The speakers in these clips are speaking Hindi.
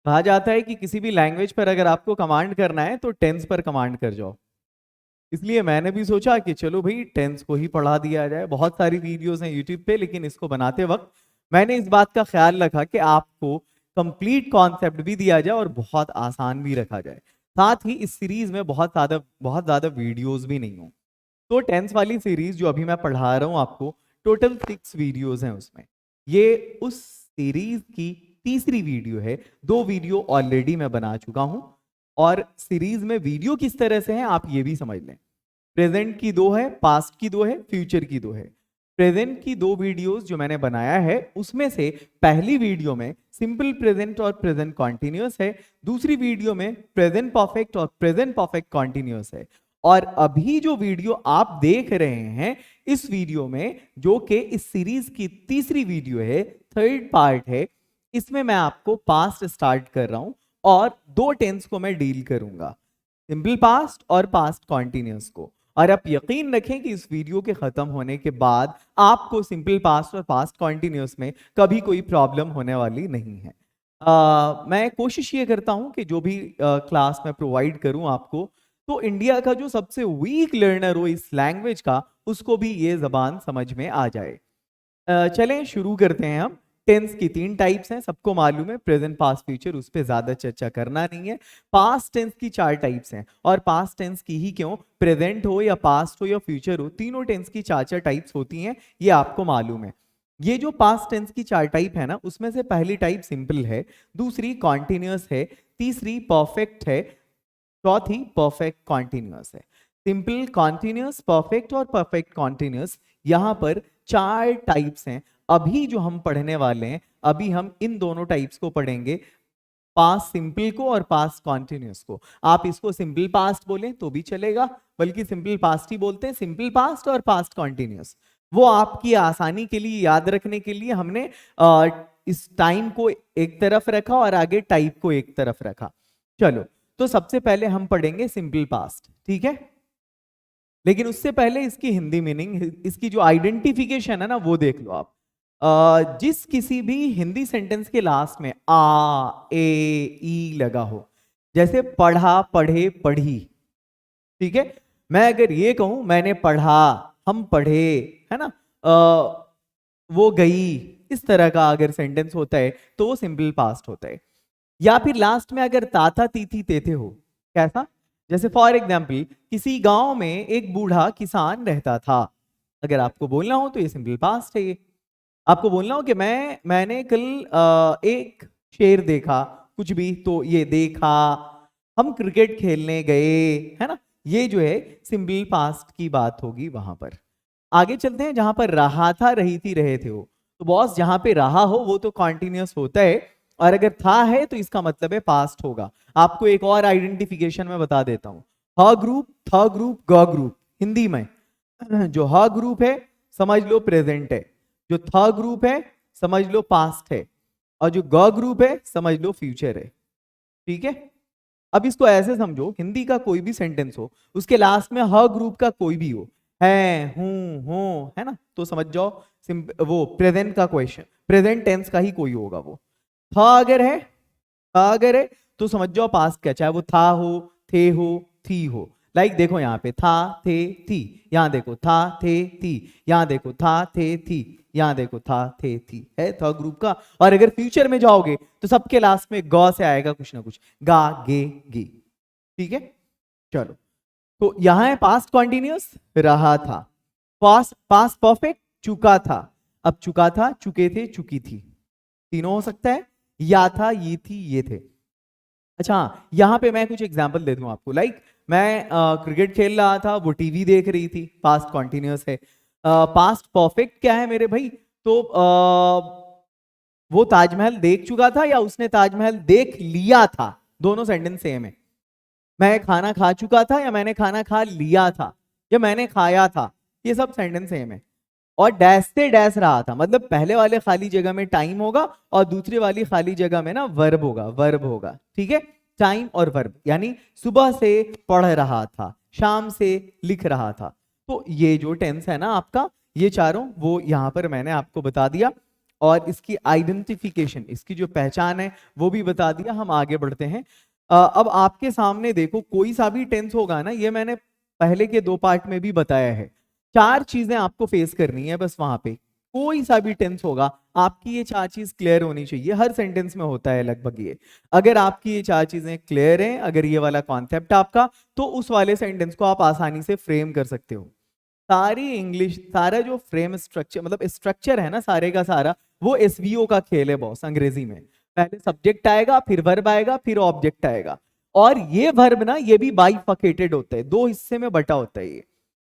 कहा जाता है कि किसी भी लैंग्वेज पर अगर आपको कमांड करना है तो टेंस पर कमांड कर जाओ। इसलिए मैंने भी सोचा कि चलो भाई टेंस को ही पढ़ा दिया जाए। बहुत सारी वीडियोस हैं यूट्यूब पे, लेकिन इसको बनाते वक्त मैंने इस बात का ख्याल रखा कि आपको कंप्लीट कॉन्सेप्ट भी दिया जाए और बहुत आसान भी रखा जाए। साथ ही इस सीरीज में बहुत ज्यादा वीडियोस भी नहीं हो। तो टेंस वाली सीरीज जो अभी मैं पढ़ा रहा हूँ आपको, टोटल 6 वीडियोस हैं उसमें। ये उस सीरीज की तीसरी वीडियो है। 2 वीडियो ऑलरेडी मैं बना चुका हूं। और सीरीज में वीडियो किस तरह से हैं आप ये भी समझ लें। प्रेजेंट की 2 है, पास्ट की 2 है, फ्यूचर की 2 है। प्रेजेंट की 2 वीडियोस जो मैंने बनाया है उसमें से पहली वीडियो में सिंपल प्रेजेंट और प्रेजेंट कॉन्टिन्यूअस है। दूसरी वीडियो में प्रेजेंट परफेक्ट और प्रेजेंट परफेक्ट कॉन्टिन्यूअस है। और अभी जो वीडियो आप देख रहे हैं इस वीडियो में, जो कि इस सीरीज की तीसरी वीडियो है, थर्ड पार्ट है, इसमें मैं आपको पास्ट स्टार्ट कर रहा हूं और 2 टेंस को मैं डील करूंगा, सिंपल पास्ट और पास्ट कॉन्टिन्यूअस को। और आप यकीन रखें कि इस वीडियो के खत्म होने के बाद आपको सिंपल पास्ट और पास्ट कॉन्टिन्यूअस में कभी कोई प्रॉब्लम होने वाली नहीं है। मैं कोशिश ये करता हूं कि जो भी क्लास में प्रोवाइड करूं आपको, तो इंडिया का जो सबसे वीक लर्नर हो इस लैंग्वेज का, उसको भी ये जबान समझ में आ जाए। चलें शुरू करते हैं हम। टेंस की 3 टाइप्स हैं, सबको मालूम है। प्रेजेंट, पास्ट, फ्यूचर, उस पर ज्यादा चर्चा करना नहीं है। पास्ट टेंस की 4 टाइप्स हैं, और पास्ट टेंस की ही क्यों, प्रेजेंट हो या पास्ट हो या फ्यूचर हो, तीनों टेंस की 4 टाइप्स होती हैं, ये आपको मालूम है। ये जो पास्ट टेंस की 4 टाइप है ना, उसमें से पहली टाइप सिंपल है, दूसरी कॉन्टिन्यूअस है, तीसरी परफेक्ट है, चौथी परफेक्ट कॉन्टिन्यूअस है। सिंपल, कॉन्टिन्यूअस, परफेक्ट और परफेक्ट कॉन्टिन्यूअस, यहां पर 4 टाइप्स हैं। अभी जो हम पढ़ने वाले हैं, अभी हम इन दोनों टाइप्स को पढ़ेंगे, पास्ट सिंपल को और पास्ट कॉन्टिन्यूअस को। आप इसको सिंपल पास्ट बोलें तो भी चलेगा, बल्कि सिंपल पास्ट ही बोलते हैं। सिंपल पास्ट और पास्ट कॉन्टिन्यूअस, वो आपकी आसानी के लिए, याद रखने के लिए हमने इस टाइम को एक तरफ रखा और आगे टाइप को एक तरफ रखा। चलो, तो सबसे पहले हम पढ़ेंगे सिंपल पास्ट, ठीक है। लेकिन उससे पहले इसकी हिंदी मीनिंग, इसकी जो आइडेंटिफिकेशन है ना, वो देख लो आप। जिस किसी भी हिंदी सेंटेंस के लास्ट में आ, ए, ई लगा हो, जैसे पढ़ा, पढ़े, पढ़ी, ठीक है। मैं अगर ये कहूं मैंने पढ़ा, हम पढ़े, है ना, वो गई, इस तरह का अगर सेंटेंस होता है तो वो सिंपल पास्ट होता है। या फिर लास्ट में अगर ताता, तीथी, तेथे हो, कैसा, जैसे फॉर एग्जाम्पल किसी गांव में एक बूढ़ा किसान रहता था, अगर आपको बोलना हो तो ये सिंपल पास्ट है। ये आपको बोलना हो कि मैंने कल एक शेर देखा, कुछ भी, तो ये देखा, हम क्रिकेट खेलने गए, है ना, ये जो है सिंपल पास्ट की बात होगी वहां पर। आगे चलते हैं, जहां पर रहा था, रही थी, रहे थे हो, तो बॉस जहां पे रहा हो वो तो कॉन्टिन्यूअस होता है, और अगर था है तो इसका मतलब है पास्ट होगा। आपको एक और आइडेंटिफिकेशन में बता देता हूं, ह ग्रुप, थ ग्रुप, ग ग्रुप। हिंदी में जो ह ग्रुप है समझ लो प्रेजेंट है, जो थ ग्रुप है समझ लो पास्ट है, और जो ग ग्रुप है समझ लो फ्यूचर है, ठीक है। अब इसको ऐसे समझो, हिंदी का कोई भी सेंटेंस हो, उसके लास्ट में ह ग्रुप का कोई भी हो, है, हूं, हो, है ना, तो समझ जाओ वो प्रेजेंट का क्वेश्चन, प्रेजेंट टेंस का ही कोई होगा वो। था अगर है तो समझ जाओ पास्ट का, चाहे वो था हो, थे हो, थी हो। लाइक देखो यहाँ पे था, थे, थी, यहाँ देखो था, थे, थी, यहाँ देखो था, थे, थी, यहाँ देखो था, थे, थी, है था ग्रुप का। और अगर फ्यूचर में जाओगे तो सबके लास्ट में ग से आएगा कुछ ना कुछ, गा, गे, गी, ठीक है। चलो, तो यहां है पास्ट कॉन्टिन्यूअस, रहा था। पास्ट पास्ट परफेक्ट, चुका था। अब चुका था, चुके थे, चुकी थी, तीनों हो सकता है, या था, ये थी, ये थे। अच्छा, यहां पे मैं कुछ एग्जांपल दे दूं आपको। लाइक मैं क्रिकेट खेल रहा था, वो टीवी देख रही थी, पास्ट कॉन्टिन्यूअस है। पास्ट परफेक्ट क्या है मेरे भाई, तो वो ताजमहल देख चुका था या उसने ताजमहल देख लिया था, दोनों सेंटेंस सेम है। मैं खाना खा चुका था या मैंने खाना खा लिया था, या मैंने खाया था, ये सब सेंटेंस सेम है। और डैश से डैश रहा था, मतलब पहले वाले खाली जगह में टाइम होगा और दूसरी वाली खाली जगह में ना वर्ब होगा, वर्ब होगा, ठीक है। टाइम और वर्ब, यानी सुबह से पढ़ रहा था, शाम से लिख रहा था। तो ये जो टेंस है ना आपका, ये चारों वो यहां पर मैंने आपको बता दिया। और इसकी आइडेंटिफिकेशन, इसकी जो पहचान है वो भी बता दिया। हम आगे बढ़ते हैं। अब आपके सामने देखो, कोई सा भी टेंस होगा ना, ये मैंने पहले के 2 पार्ट में भी बताया है, 4 चीजें आपको फेस करनी है बस वहां पे। कोई सा भी टेंस होगा, आपकी ये 4 चीज क्लियर होनी चाहिए। हर सेंटेंस में होता है लगभग ये। अगर आपकी ये 4 चीजें क्लियर हैं, अगर ये वाला कॉन्सेप्ट आपका, तो उस वाले सेंटेंस को आप आसानी से फ्रेम कर सकते हो। सारी इंग्लिश, सारा जो फ्रेम स्ट्रक्चर, मतलब स्ट्रक्चर है ना सारे का सारा, वो एसवीओ का खेल है बॉस। अंग्रेजी में पहले सब्जेक्ट आएगा, फिर वर्ब आएगा, फिर ऑब्जेक्ट आएगा। और ये वर्ब ना, ये भी बाइफकेटेड होता है, 2 हिस्से में बटा होता है ये,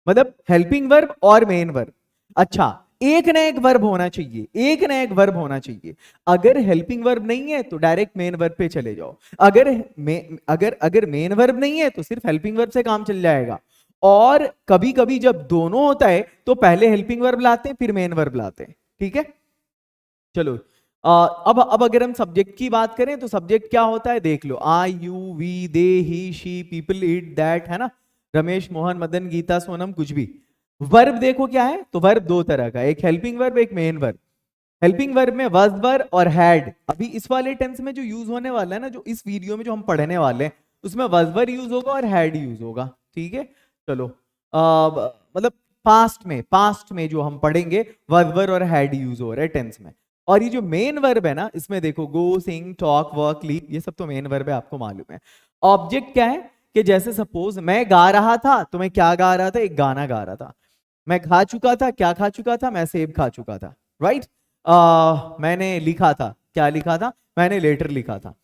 मतलब हेल्पिंग वर्ब और मेन वर्ब। अच्छा, एक ना एक वर्ब होना चाहिए, एक ना एक वर्ब होना चाहिए। अगर हेल्पिंग वर्ब नहीं है तो डायरेक्ट मेन वर्ब पे चले जाओ। अगर मेन वर्ब नहीं है तो सिर्फ हेल्पिंग वर्ब से काम चल जाएगा। और कभी कभी जब दोनों होता है तो पहले हेल्पिंग वर्ब लाते हैं, फिर मेन वर्ब लाते हैं। ठीक है, चलो। अब अगर हम सब्जेक्ट की बात करें तो सब्जेक्ट क्या होता है देख लो। I, you, we, they, he, she, people, it, that, है ना, रमेश, मोहन, मदन, गीता, सोनम, कुछ भी। वर्ब देखो क्या है, तो वर्ब 2 तरह का, एक हेल्पिंग वर्ब, एक मेन वर्ब। हेल्पिंग वर्ब में वॉज वर और हैड। अभी इस वाले टेंस में जो यूज होने वाला है ना, जो इस वीडियो में जो हम पढ़ने वाले हैं, उसमें वॉज वर यूज होगा और हैड यूज होगा। ठीक है, चलो। मतलब पास्ट में जो हम पढ़ेंगे, वॉज वर और हैड यूज हो रहा है टेंस में। और ये जो मेन वर्ब है ना, इसमें देखो गो, सिंग, टॉक, वर्क, लीव, ये सब तो मेन वर्ब है, आपको मालूम है। ऑब्जेक्ट क्या है, कि जैसे सपोज मैं गा रहा था, तो मैं क्या गा रहा था, एक गाना गा रहा था। मैं खा चुका था, क्या खा चुका था, मैं सेब खा चुका था, राइट। मैंने लिखा था, क्या लिखा था, मैंने लेटर लिखा था।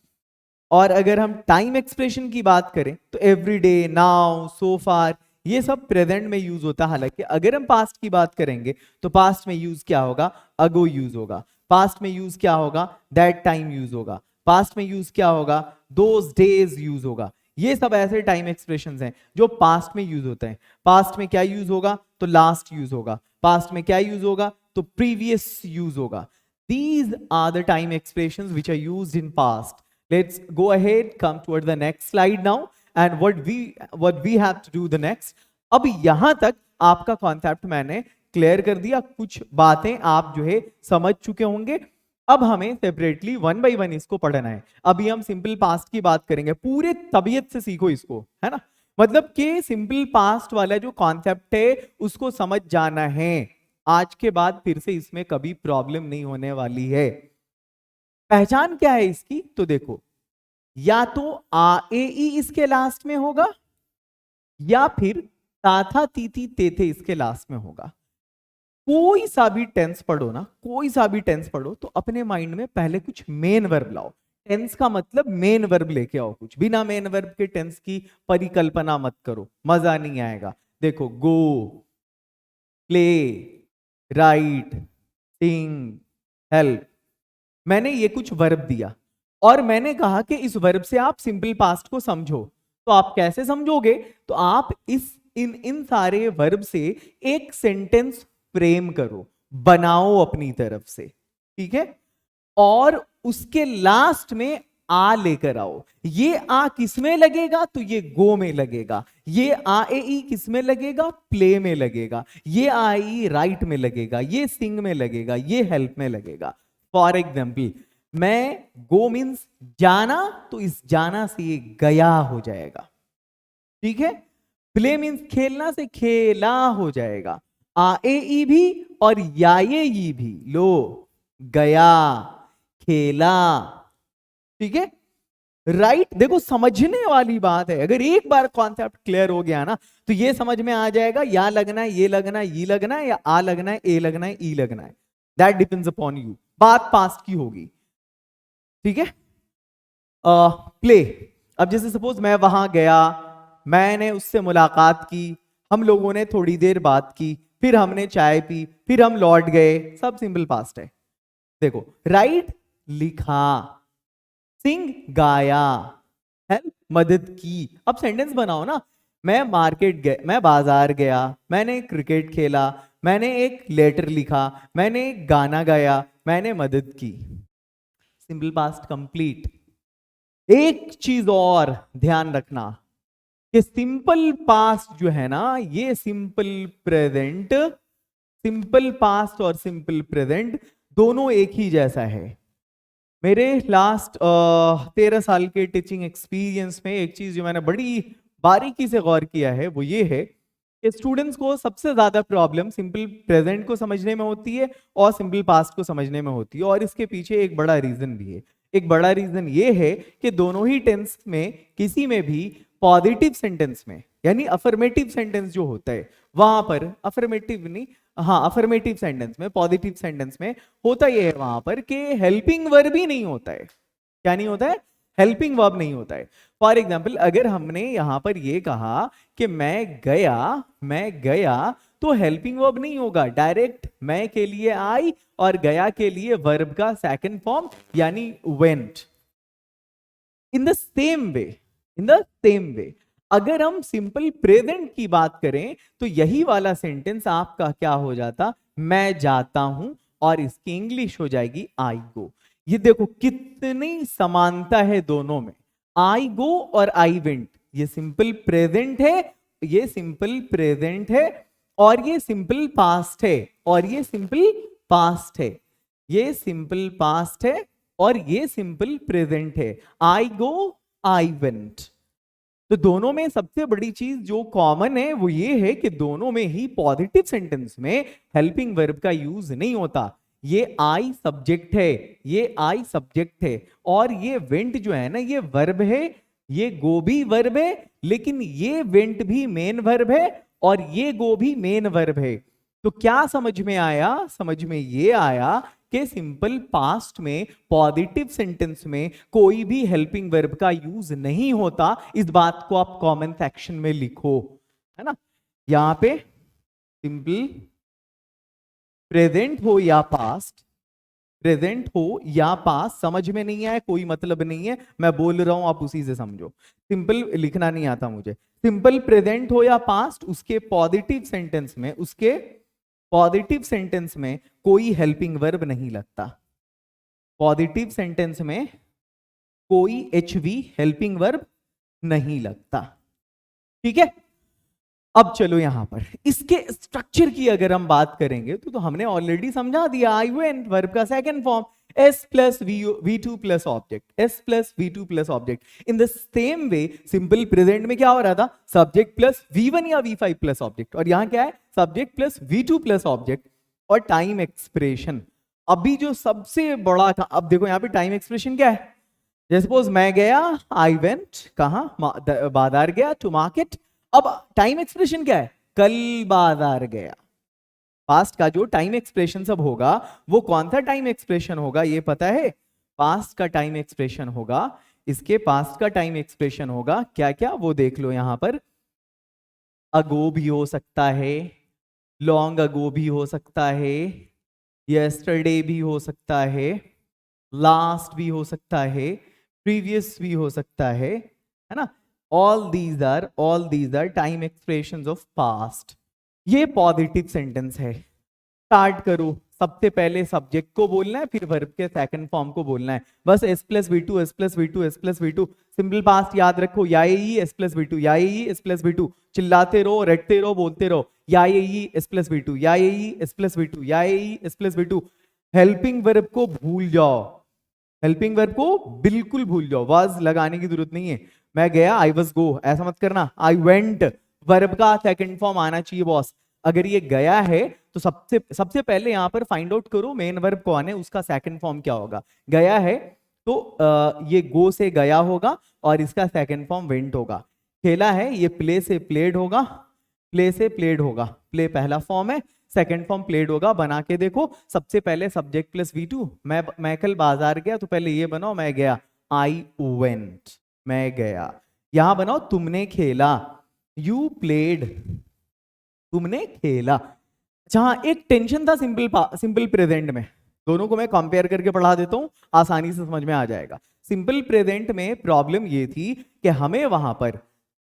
और अगर हम टाइम एक्सप्रेशन की बात करें तो एवरीडे, नाउ, सो फार, ये सब प्रेजेंट में यूज होता है। हालांकि अगर हम पास्ट की बात करेंगे तो पास्ट में यूज क्या होगा, अगो यूज होगा। पास्ट में यूज क्या होगा, दैट टाइम यूज होगा। पास्ट में यूज क्या होगा, दोज डेज यूज होगा। ये सब ऐसे टाइम एक्सप्रेशंस हैं जो पास्ट में यूज होते हैं। पास्ट में क्या यूज होगा, तो लास्ट यूज होगा। पास्ट में क्या यूज होगा, तो प्रीवियस यूज होगा। These are the time expressions which are used in past. Let's go ahead, come toward the next slide now, and what we have to do the next. अब यहां तक आपका कॉन्सेप्ट मैंने क्लियर कर दिया, कुछ बातें आप जो है समझ चुके होंगे। अब हमें सेपरेटली 1 बाय 1 इसको पढ़ना है। अभी हम सिंपल पास्ट की बात करेंगे, पूरे तबीयत से सीखो इसको, है ना। मतलब कि सिंपल पास्ट वाला जो कॉन्सेप्ट है उसको समझ जाना है। आज के बाद फिर से इसमें कभी प्रॉब्लम नहीं होने वाली है। पहचान क्या है इसकी, तो देखो, या तो आ ए ई इसके लास्ट में होगा, या फिर ताथा तीथी तेथे इसके लास्ट में होगा। कोई सा भी टेंस पढ़ो ना, कोई सा भी टेंस पढ़ो तो अपने माइंड में पहले कुछ मेन वर्ब लाओ। टेंस का मतलब मेन वर्ब लेके आओ। कुछ बिना मेन वर्ब के टेंस की परिकल्पना मत करो, मजा नहीं आएगा। देखो, गो, प्ले, राइट, सिंग, हेल्प, मैंने ये कुछ वर्ब दिया और मैंने कहा कि इस वर्ब से आप सिंपल पास्ट को समझो। तो आप कैसे समझोगे, तो आप इन सारे वर्ब से एक सेंटेंस फ्रेम करो, बनाओ अपनी तरफ से। ठीक है, और उसके लास्ट में आ लेकर आओ। ये आ किस में लगेगा, तो ये गो में लगेगा। ये आ ए ई किस में लगेगा, प्ले में लगेगा। ये आ ई राइट में लगेगा। ये सिंग में लगेगा। ये हेल्प में लगेगा। फॉर एग्जाम्पल, मैं गो मीन्स जाना, तो इस जाना से ये गया हो जाएगा। ठीक है, प्ले मीन्स खेलना से खेला हो जाएगा। आ ए ई भी और या ये ई भी, लो, गया, खेला। ठीक है, राइट। देखो, समझने वाली बात है। अगर एक बार कॉन्सेप्ट क्लियर हो गया ना, तो ये समझ में आ जाएगा, या लगना है, ये लगना है, ये लगना है, या आ लगना है, ए लगना है, ई लगना है। That depends upon you. बात पास्ट की होगी। ठीक है, प्ले। अब जैसे सपोज मैं वहां गया, मैंने उससे मुलाकात की, हम लोगों ने थोड़ी देर बात की, फिर हमने चाय पी, फिर हम लौट गए, सब सिंपल पास्ट है। देखो, राइट, लिखा, सिंग, गाया, हेल्प, मदद की। अब सेंटेंस बनाओ ना, मैं मार्केट गया, मैं बाजार गया, मैंने क्रिकेट खेला, मैंने एक लेटर लिखा, मैंने एक गाना गाया, मैंने मदद की। Simple past complete. एक चीज और ध्यान रखना कि सिंपल पास्ट जो है ना, ये सिंपल पास्ट और सिंपल प्रेजेंट दोनों एक ही जैसा है। मेरे लास्ट 13 साल के टीचिंग एक्सपीरियंस में एक चीज जो मैंने बड़ी बारीकी से गौर किया है वो ये है कि स्टूडेंट्स को सबसे ज्यादा प्रॉब्लम सिंपल प्रेजेंट को समझने में होती है और सिंपल पास्ट को समझने में होती है, और इसके पीछे एक बड़ा रीजन भी है। एक बड़ा रीजन ये है कि दोनों ही टेंस में किसी में भी पॉजिटिव सेंटेंस में, यानी अफर्मेटिव सेंटेंस जो होता है वहां पर, अफर्मेटिव नहीं, हाँ अफर्मेटिव सेंटेंस में, पॉजिटिव सेंटेंस में होता ये है वहां पर कि हेल्पिंग वर्ब ही नहीं होता है। क्या नहीं होता है? हेल्पिंग वर्ब नहीं होता है। फॉर एग्जाम्पल अगर हमने यहां पर ये कहा कि मैं गया तो हेल्पिंग वर्ब नहीं होगा, डायरेक्ट मैं के लिए आई और गया के लिए वर्ब का सेकंड फॉर्म यानी went. In the same way अगर हम सिंपल प्रेजेंट की बात करें तो यही वाला सेंटेंस आपका क्या हो जाता, मैं जाता हूं, और इसकी इंग्लिश हो जाएगी आई गो। ये देखो कितनी समानता है दोनों में, आई गो और आई वेंट। ये सिंपल प्रेजेंट है, ये सिंपल प्रेजेंट है, और ये सिंपल पास्ट है, और ये सिंपल पास्ट है, ये सिंपल पास्ट है, और ये सिंपल प्रेजेंट है। आई गो, आई वेंट। तो दोनों में सबसे बड़ी चीज जो कॉमन है वो ये है कि दोनों में ही पॉजिटिव सेंटेंस में हेल्पिंग वर्ब का यूज नहीं होता। ये आई सब्जेक्ट है, ये आई सब्जेक्ट है, और ये वेंट जो है ना ये वर्ब है, ये गो भी वर्ब है, लेकिन ये वेंट भी मेन वर्ब है, और ये गो भी मेन वर्ब है। तो क्या समझ में आया? समझ में ये आया कि सिंपल पास्ट में पॉजिटिव सेंटेंस में कोई भी हेल्पिंग वर्ब का यूज नहीं होता। इस बात को आप कमेंट सेक्शन में लिखो, है ना। यहां पे सिंपल प्रेजेंट हो या पास्ट, प्रेजेंट हो या पास्ट, समझ में नहीं आया कोई मतलब नहीं है, मैं बोल रहा हूं आप उसी से समझो। सिंपल लिखना नहीं आता मुझे। सिंपल प्रेजेंट हो या पास्ट, उसके पॉजिटिव सेंटेंस में, उसके पॉजिटिव सेंटेंस में कोई हेल्पिंग वर्ब नहीं लगता। पॉजिटिव सेंटेंस में कोई एचवी हेल्पिंग वर्ब नहीं लगता। ठीक है, अब चलो यहां पर इसके स्ट्रक्चर की अगर हम बात करेंगे तो हमने ऑलरेडी समझा दिया। आई वेंट वर्ब का second form S plus V2 plus object, S plus V2 plus object. In the same way simple present में क्या हो रहा था, सब्जेक्ट प्लस V1 या V5 प्लस ऑब्जेक्ट, और यहां क्या है, subject plus V2 plus object और टाइम एक्सप्रेशन। अभी जो सबसे बड़ा था, अब देखो यहां पे टाइम एक्सप्रेशन क्या है। जैसे सपोज मैं गया, आई वेंट, कहां, बाजार गया, टू मार्केट। अब टाइम एक्सप्रेशन क्या है, कल बाजार गया। पास्ट का जो टाइम एक्सप्रेशन सब होगा वो कौन सा टाइम एक्सप्रेशन होगा ये पता है, पास्ट का टाइम एक्सप्रेशन होगा। इसके पास्ट का टाइम एक्सप्रेशन होगा क्या क्या, वो देख लो यहां पर। अगो भी हो सकता है, लॉन्ग अगो भी हो सकता है, यस्टरडे भी हो सकता है, लास्ट भी हो सकता है, प्रीवियस भी हो सकता है ना। All these are time expressions of past. ये पॉजिटिव सेंटेंस है। स्टार्ट करो, सबसे पहले सब्जेक्ट को बोलना है, फिर वर्ब के सेकंड फॉर्म को बोलना है। बस S plus V two, S plus V two, S plus V two. Simple past याद रखो, या एस प्लस वी टू, या एस प्लस वी टू। चिल्लाते रहो, रटते रहो, बोलते रहो, या एस प्लस वी टू, या एस प्लस वी टू, या S plus V two. Helping verb को भूल जाओ, हेल्पिंग वर्ब को बिल्कुल भूल जाओ, वाज लगाने की जरूरत नहीं है। मैं गया, आई वाज गो, ऐसा मत करना। आई वेंट, वर्ब का सेकंड फॉर्म आना चाहिए बॉस। अगर ये गया है तो सबसे पहले यहां पर फाइंड आउट करो मेन वर्ब कौन है, उसका सेकंड फॉर्म क्या होगा। गया है तो ये गो से गया होगा और इसका सेकंड फॉर्म वेंट होगा। खेला है, ये प्ले से प्लेड होगा, प्ले से प्लेड होगा। प्ले पहला फॉर्म है, सेकंड फॉर्म प्लेड होगा। बना के देखो, सबसे पहले सब्जेक्ट प्लस V2। मैं कल बाजार गया, तो पहले ये बनाओ, मैं गया, आई वेंट, मैं गया। यहां बनाओ तुमने खेला, यू प्लेड, तुमने खेला। जहां एक टेंशन था सिंपल प्रेजेंट में, दोनों को मैं कंपेयर करके पढ़ा देता हूं, आसानी से समझ में आ जाएगा। सिंपल प्रेजेंट में प्रॉब्लम ये थी कि हमें वहां पर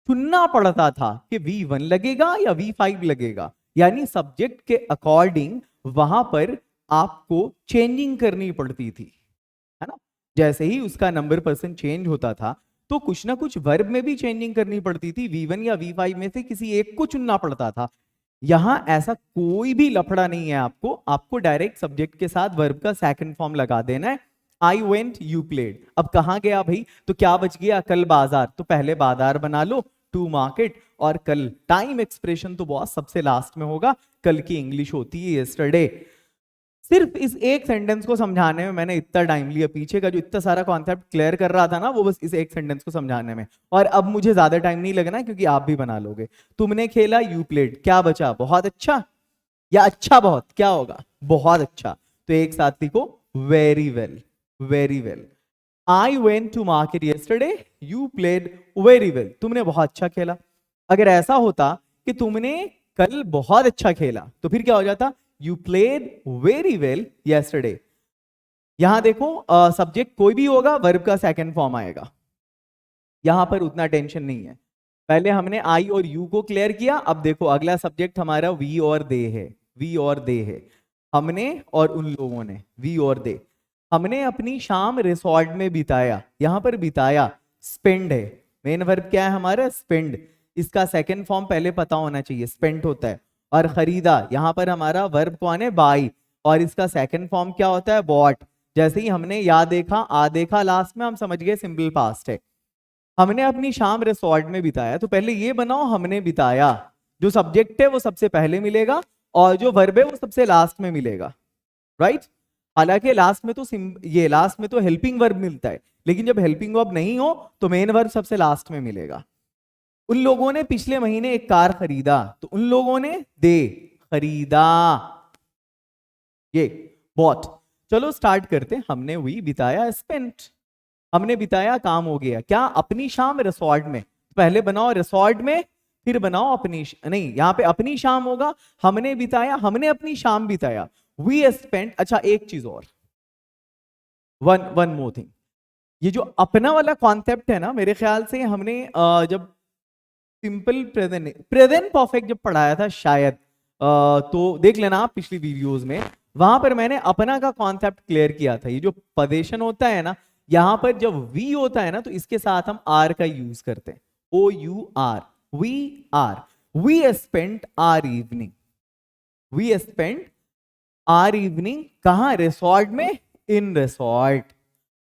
चुनना पड़ता था कि V1 लगेगा या V5 लगेगा, यानी सब्जेक्ट के अकॉर्डिंग वहां पर आपको चेंजिंग करनी पड़ती थी, है ना। जैसे ही उसका नंबर परसेंट चेंज होता था तो कुछ ना कुछ वर्ब में भी चेंजिंग करनी पड़ती थी। V1 या V5 में से किसी एक को चुनना पड़ता था। यहां ऐसा कोई भी लफड़ा नहीं है आपको डायरेक्ट सब्जेक्ट के साथ वर्ब का सेकंड फॉर्म लगा देना है। आई वेंट यू प्लेड, अब कहां गया भाई, तो क्या बच गया, कल बाजार, तो पहले बाजार बना लो, टू मार्केट, और कल टाइम एक्सप्रेशन तो बॉस सबसे लास्ट में होगा, कल की इंग्लिश होती है यस्टरडे। सिर्फ इस एक सेंटेंस को समझाने में मैंने इतना टाइम लिया, पीछे का जो इतना सारा कॉन्सेप्ट क्लियर कर रहा था ना वो बस इस एक सेंटेंस को समझाने में, और अब मुझे ज्यादा टाइम नहीं लगना क्योंकि आप भी बना लोगे। तुमने खेला, यू प्लेड, क्या बचा, बहुत अच्छा, या अच्छा बहुत, क्या होगा, बहुत अच्छा, तो एक साथ लिखो very well, very well. I went to market yesterday, you played very well, तुमने बहुत अच्छा खेला। अगर ऐसा होता कि तुमने कल बहुत अच्छा खेला तो फिर क्या हो जाता, you played very well yesterday. यहां देखो सब्जेक्ट कोई भी होगा, वर्ब का सेकंड फॉर्म आएगा, यहां पर उतना टेंशन नहीं है। पहले हमने आई और यू को क्लियर किया, अब देखो अगला सब्जेक्ट हमारा वी और दे है, वी और दे है, हमने और उन लोगों ने, वी और दे। हमने अपनी शाम रिसोर्ट में बिताया, यहां पर बिताया स्पेंड है, मेन वर्ब क्या है हमारा, स्पेंड, इसका सेकंड फॉर्म पहले पता होना चाहिए, स्पेंट होता है। और खरीदा, यहां पर हमारा वर्ब कौन है, बाई, और इसका सेकंड फॉर्म क्या होता है, बॉट। जैसे ही हमने या देखा, आ देखा लास्ट में, हम समझ गए सिंपल पास्ट है। हमने अपनी शाम रिसोर्ट में बिताया, तो पहले ये बनाओ हमने बिताया, जो सब्जेक्ट है वो सबसे पहले मिलेगा और जो वर्ब है वो सबसे लास्ट में मिलेगा, राइट। हालांकि लास्ट में तो ये लास्ट में तो हेल्पिंग वर्ब मिलता है, लेकिन जब हेल्पिंग वर्ब नहीं हो तो मेन वर्ब सबसे लास्ट में मिलेगा। उन लोगों ने पिछले महीने एक कार खरीदा, तो उन लोगों ने दे खरीदा, ये बॉट। चलो स्टार्ट करते, हमने हुई बिताया स्पेंट, हमने बिताया काम हो गया, क्या अपनी शाम रिसोर्ट में, पहले बनाओ रिसोर्ट में, फिर बनाओ अपनी नहीं, यहां पे अपनी शाम होगा, हमने बिताया, हमने अपनी शाम बिताया, वी स्पेंट। अच्छा एक चीज और, वन मोर थिंग, ये जो अपना वाला कॉन्सेप्ट है ना, मेरे ख्याल से हमने जब सिंपल प्रेजेंट परफेक्ट जब पढ़ाया था शायद, तो देख लेना आप पिछली वीडियोस में, वहां पर मैंने अपना का कॉन्सेप्ट क्लियर किया था। ये जो पदेशन होता है ना, यहां पर जब वी होता है ना तो इसके साथ हम आर का यूज करते हैं, O U R, we our, we spent our evening, we spent our evening कहां, रिसोर्ट में, in resort,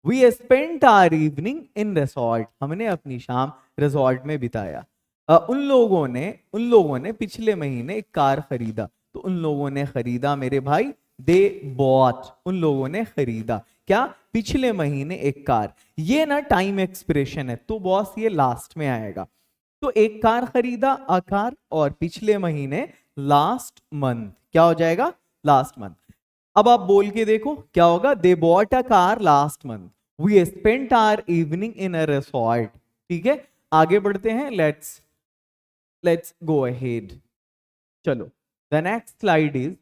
we spent our evening in resort, हमने अपनी शाम रिसोर्ट में बिताया। उन लोगों ने पिछले महीने एक कार खरीदा, तो उन लोगों ने खरीदा मेरे भाई, दे बॉट, उन लोगों ने खरीदा क्या, पिछले महीने एक कार। ये ना टाइम एक्सप्रेशन है तो बॉस ये लास्ट में आएगा, तो एक कार खरीदा, अ कार, और पिछले महीने लास्ट मंथ, क्या हो जाएगा, लास्ट मंथ। अब आप बोल के देखो क्या होगा, they bought a car last month, we spent our evening in a resort. ठीक है, आगे बढ़ते हैं, लेट्स गो अहेड। चलो the next slide is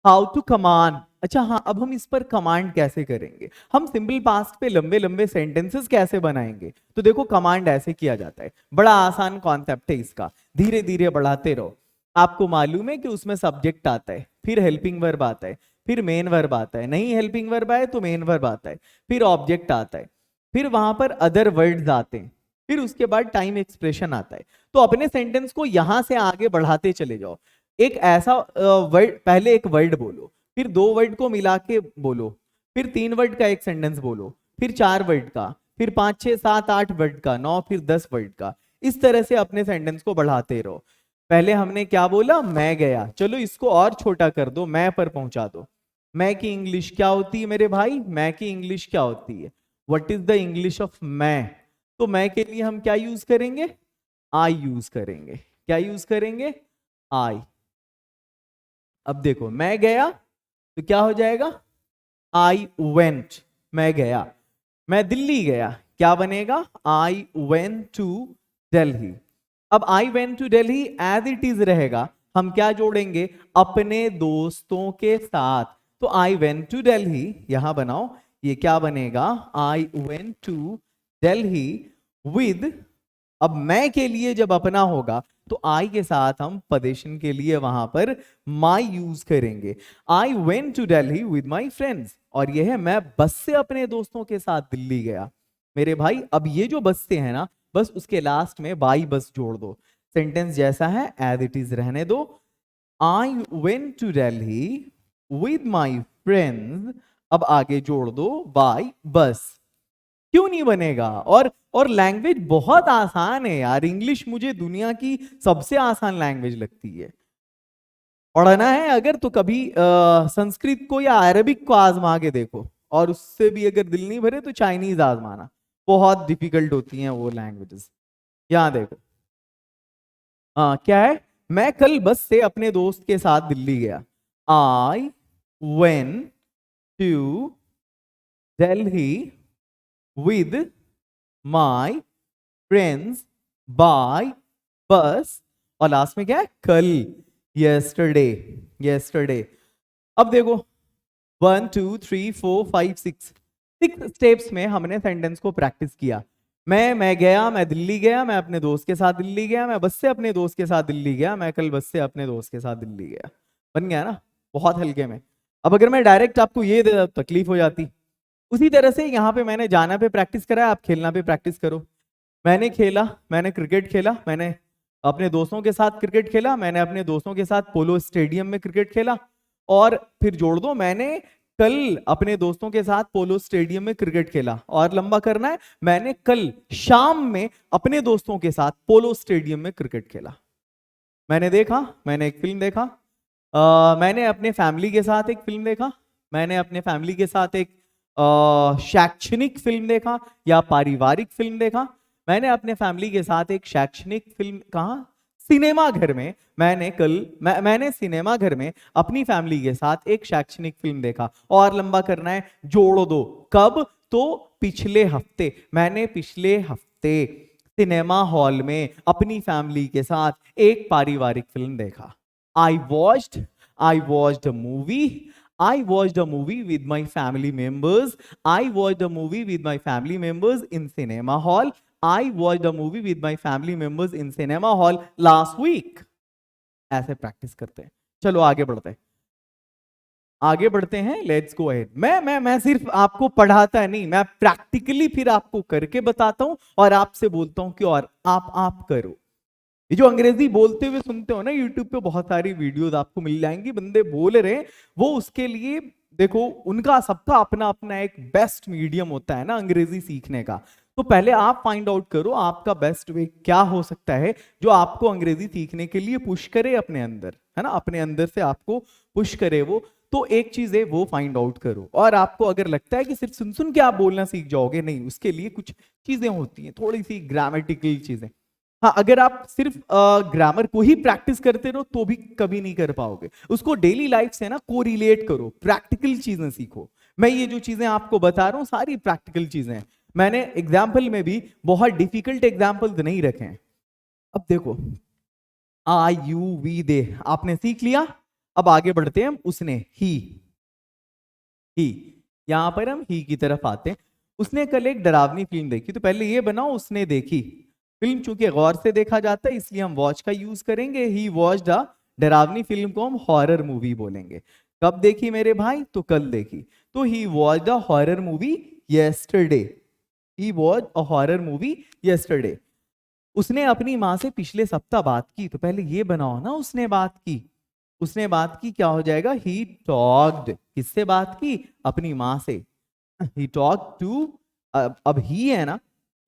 how to command. अच्छा हाँ, अब हम इस पर कमांड कैसे करेंगे, हम सिंपल पास्ट पे लंबे लंबे सेंटेंसेस कैसे बनाएंगे। तो देखो कमांड ऐसे किया जाता है, बड़ा आसान कॉन्सेप्ट है इसका, धीरे धीरे बढ़ाते रहो। आपको मालूम है कि उसमें सब्जेक्ट आता है, फिर हेल्पिंग वर्ब आता है, फिर मेन वर्ब आता है, नहीं हेल्पिंग वर्ब आए तो मेन वर्ब आता है, फिर ऑब्जेक्ट आता है, फिर वहां पर अदर वर्ड्स आते हैं, फिर उसके बाद टाइम एक्सप्रेशन आता है। तो अपने सेंटेंस को यहां से आगे बढ़ाते चले जाओ। एक ऐसा वर्ड, पहले एक वर्ड बोलो, फिर दो वर्ड को मिला के बोलो, फिर तीन वर्ड का एक सेंटेंस बोलो, फिर चार वर्ड का, फिर 5 6 7 8 वर्ड का, 9, फिर 10 वर्ड का। इस तरह से अपने सेंटेंस को बढ़ाते रहो। पहले हमने क्या बोला, मैं गया, चलो इसको और छोटा कर दो, मैं पर पहुंचा दो। मैं की इंग्लिश क्या होती है मेरे भाई, मैं की इंग्लिश क्या होती है, what is the English of मैं। तो मैं के लिए हम क्या यूज करेंगे, आई यूज करेंगे, क्या यूज करेंगे, आई। अब देखो मैं गया तो क्या हो जाएगा, आई वेंट, मैं गया। मैं दिल्ली गया, क्या बनेगा, आई वेंट टू दिल्ली। अब I went to Delhi as it is रहेगा, हम क्या जोड़ेंगे, अपने दोस्तों के साथ। तो आई वेंट टू दिल्ली, यहां बनाओ, ये क्या बनेगा, I went to Delhi with, अब मैं के लिए जब अपना होगा तो आई के साथ हम पदेशन के लिए वहां पर माई यूज करेंगे। I went to Delhi with my friends, और यह है मैं बस से अपने दोस्तों के साथ दिल्ली गया। मेरे भाई अब ये जो बस से है ना, बस उसके लास्ट में बाई बस जोड़ दो। सेंटेंस जैसा है एज इट इज रहने दो। I went to Delhi with my friends, अब आगे जोड़ दो बाय बस। क्यों नहीं बनेगा? और लैंग्वेज बहुत आसान है यार, इंग्लिश मुझे दुनिया की सबसे आसान लैंग्वेज लगती है। पढ़ना है अगर तो कभी संस्कृत को या अरबिक को आजमा के देखो, और उससे भी अगर दिल नहीं भरे तो चाइनीज आजमाना, बहुत डिफिकल्ट होती हैं वो लैंग्वेजेस। यहां देखो, हाँ क्या है, मैं कल बस से अपने दोस्त के साथ दिल्ली गया। I went to Delhi with my friends by bus, और लास्ट में क्या है, कल, यस्टरडे, यस्टरडे। अब देखो 1 2 3 4 5 6 स्टेप्स में हमने सेंटेंस को प्रैक्टिस किया। मैं गया, मैं दिल्ली गया, मैं अपने दोस्त के साथ दिल्ली गया, मैं बस से अपने दोस्त के साथ दिल्ली गया, मैं कल बस से अपने दोस्त के साथ दिल्ली गया। बन गया ना, बहुत हल्के में। अब अगर मैं डायरेक्ट आपको ये दे देता, तकलीफ हो जाती। उसी तरह से यहाँ पे मैंने जाना पे प्रैक्टिस करा है, आप खेलना पे प्रैक्टिस करो। मैंने खेला, मैंने क्रिकेट खेला, मैंने अपने दोस्तों के साथ क्रिकेट खेला, मैंने अपने दोस्तों के साथ पोलो स्टेडियम में क्रिकेट खेला, और फिर जोड़ दो मैंने कल अपने दोस्तों के साथ पोलो स्टेडियम में क्रिकेट खेला। और लंबा करना है, मैंने कल शाम में अपने दोस्तों के साथ पोलो स्टेडियम में क्रिकेट खेला। मैंने देखा, मैंने एक फिल्म देखा, मैंने अपने फैमिली के साथ एक फिल्म देखा, मैंने अपने फैमिली के साथ एक शैक्षणिक फिल्म देखा या पारिवारिक फिल्म देखा। मैंने अपने फैमिली के साथ एक शैक्षणिक फिल्म, कहा, सिनेमा घर में। मैंने सिनेमा घर में अपनी फैमिली के साथ एक शैक्षणिक फिल्म देखा। और लंबा करना है, जोड़ दो, कब, तो पिछले हफ्ते, मैंने पिछले हफ्ते सिनेमा हॉल में अपनी फैमिली के साथ एक पारिवारिक फिल्म देखा। I watched a movie. I watched a movie with my family members. I watched a movie with my family members in cinema hall. I watched a movie with my family members in cinema hall last week. ऐसे प्रैक्टिस करते हैं। चलो आगे बढ़ते हैं, आगे बढ़ते हैं। Let's go ahead. मैं सिर्फ आपको पढ़ाता नहीं, मैं प्रैक्टिकली फिर आपको करके बताता हूं और आपसे बोलता हूं कि और आप करो। ये जो अंग्रेजी बोलते हुए सुनते हो ना, यूट्यूब पे बहुत सारी वीडियोस आपको मिल जाएंगी, बंदे बोल रहे हैं, वो उसके लिए देखो, उनका सबका अपना अपना एक बेस्ट मीडियम होता है ना अंग्रेजी सीखने का। तो पहले आप फाइंड आउट करो आपका बेस्ट वे क्या हो सकता है जो आपको अंग्रेजी सीखने के लिए पुश करे अपने अंदर, है ना, अपने अंदर से आपको पुश करे वो। तो एक चीज है वो फाइंड आउट करो। और आपको अगर लगता है कि सिर्फ सुन सुन के आप बोलना सीख जाओगे, नहीं, उसके लिए कुछ चीजें होती हैं, थोड़ी सी ग्रामेटिकल चीजें। हाँ, अगर आप सिर्फ ग्रामर को ही प्रैक्टिस करते रहो तो भी कभी नहीं कर पाओगे। उसको डेली लाइफ से ना कोरिलेट करो, प्रैक्टिकल चीजें सीखो। मैं ये जो चीजें आपको बता रहा हूँ सारी प्रैक्टिकल चीजें हैं। मैंने एग्जाम्पल में भी बहुत डिफिकल्ट एग्जाम्पल्स नहीं रखे हैं। अब देखो, आ यू वी दे आपने सीख लिया। अब आगे बढ़ते हैं हम, उसने, ही यहां पर हम ही की तरफ आते हैं। उसने कल एक डरावनी फिल्म देखी, तो पहले ये बनाओ उसने देखी। फिल्म चूंकि गौर से देखा जाता है इसलिए हम वॉच का यूज करेंगे। ही वॉच्ड अ, डरावनी फिल्म को हम हॉरर मूवी बोलेंगे। कब देखी मेरे भाई? तो कल देखी। तो he watched a horror movie yesterday. He watched a horror movie yesterday. उसने अपनी माँ से पिछले सप्ताह बात की, तो पहले ये बनाओ ना उसने बात की। उसने बात की क्या हो जाएगा? He talked. किससे बात की? अपनी माँ से। ही टॉक टू, अब ही है ना,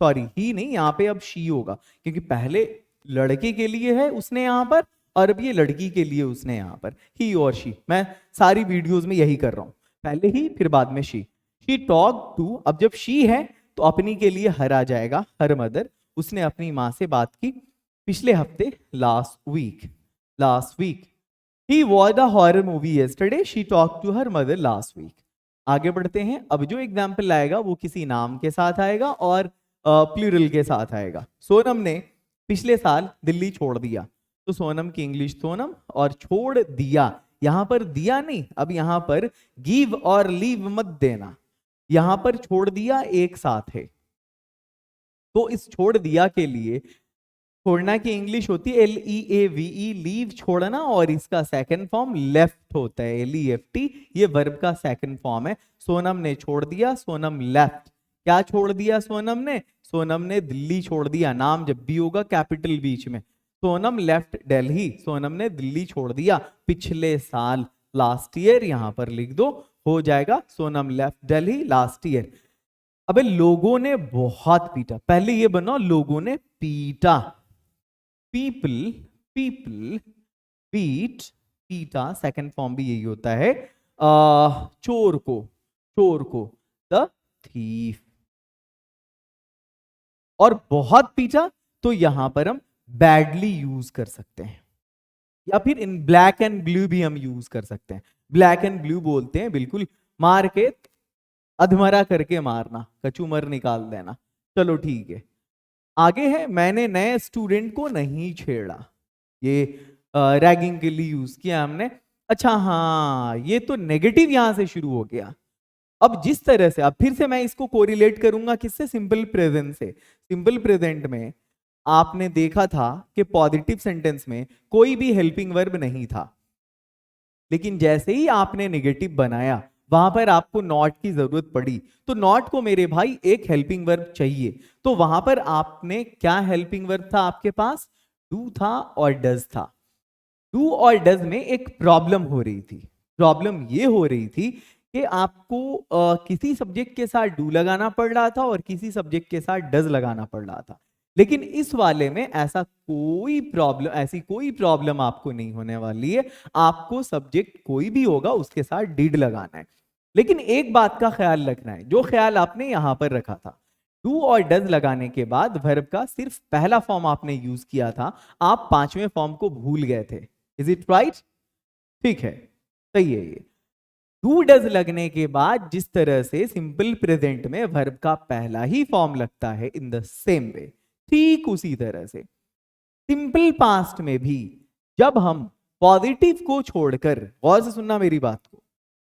सॉरी ही नहीं, यहाँ पे अब शी होगा, क्योंकि पहले लड़के के लिए है उसने यहाँ पर, और अब ये लड़की के लिए उसने यहाँ पर, ही और शी। मैं सारी वीडियोस में यही कर रहा हूँ, पहले ही फिर बाद में शी। शी टॉक टू, अब जब शी है तो अपनी के लिए हर आ जाएगा, हर मदर। उसने अपनी माँ से बात की पिछले हफ्ते, last week. He watch a horror movie yesterday, she talk to her mother last week. आगे बढ़ते हैं। अब जो एग्जाम्पल आएगा वो किसी नाम के साथ आएगा और प्लूरल के साथ आएगा। सोनम ने पिछले साल दिल्ली छोड़ दिया, तो सोनम की इंग्लिश सोनम, और छोड़ दिया, यहां पर दिया नहीं, अब यहां पर गिव और लीव मत देना, यहां पर छोड़ दिया एक साथ है। तो इस छोड़ दिया के लिए छोड़ना की इंग्लिश होती है LEAVE, लीव छोड़ना, और इसका सेकंड फॉर्म लेफ्ट होता है, LEFT, ये वर्ब का सेकंड फॉर्म है। सोनम ने छोड़ दिया, सोनम लेफ्ट। क्या छोड़ दिया सोनम ने? सोनम ने दिल्ली छोड़ दिया। नाम जब भी होगा कैपिटल बीच में, सोनम लेफ्ट दिल्ली, सोनम ने दिल्ली छोड़ दिया पिछले साल, लास्ट ईयर यहां पर लिख दो, हो जाएगा Sonam left Delhi last year. अबे लोगों ने बहुत पीटा, पहले ये बनो लोगों ने पीटा, पीपल, पीपल बीट, पीटा सेकंड फॉर्म भी यही होता है, चोर को, चोर को, द थीफ। और बहुत पीटा तो यहां पर हम बैडली यूज कर सकते हैं, या फिर इन ब्लैक एंड ब्लू भी हम यूज कर सकते हैं। ब्लैक एंड ब्लू बोलते हैं बिल्कुल मार के अधमरा करके मारना, कचूमर निकाल देना। चलो ठीक है, आगे है मैंने नए स्टूडेंट को नहीं छेड़ा, ये रैगिंग के लिए यूज किया हमने। अच्छा हाँ, ये तो नेगेटिव यहां से शुरू हो गया। अब जिस तरह से, अब फिर से मैं इसको कोरिलेट करूंगा किससे, सिंपल प्रेजेंट से। सिंपल प्रेजेंट में आपने देखा था कि पॉजिटिव सेंटेंस में कोई भी हेल्पिंग वर्ब नहीं था, लेकिन जैसे ही आपने नेगेटिव बनाया वहां पर आपको नॉट की जरूरत पड़ी, तो नॉट को मेरे भाई एक हेल्पिंग वर्ब चाहिए, तो वहां पर आपने क्या हेल्पिंग वर्ब था आपके पास, डू था और डज था। डू और डज में एक प्रॉब्लम हो रही थी, प्रॉब्लम ये हो रही थी कि आपको किसी सब्जेक्ट के साथ डू लगाना पड़ रहा था और किसी सब्जेक्ट के साथ डज लगाना पड़ रहा था। लेकिन इस वाले में ऐसा कोई प्रॉब्लम, ऐसी कोई प्रॉब्लम आपको नहीं होने वाली है, आपको सब्जेक्ट कोई भी होगा उसके साथ डिड लगाना है। लेकिन एक बात का ख्याल रखना है, जो ख्याल आपने यहां पर रखा था, डू और डज लगाने के बाद वर्ब का सिर्फ पहला फॉर्म आपने यूज किया था, आप पांचवें फॉर्म को भूल गए थे। Is it right? ठीक है, सही है ये। डू डज लगने के बाद जिस तरह से सिंपल प्रेजेंट में वर्ब का पहला ही फॉर्म लगता है, इन द सेम वे, ठीक उसी तरह से सिंपल पास्ट में भी जब हम पॉजिटिव को छोड़कर, गौर से सुनना मेरी बात को,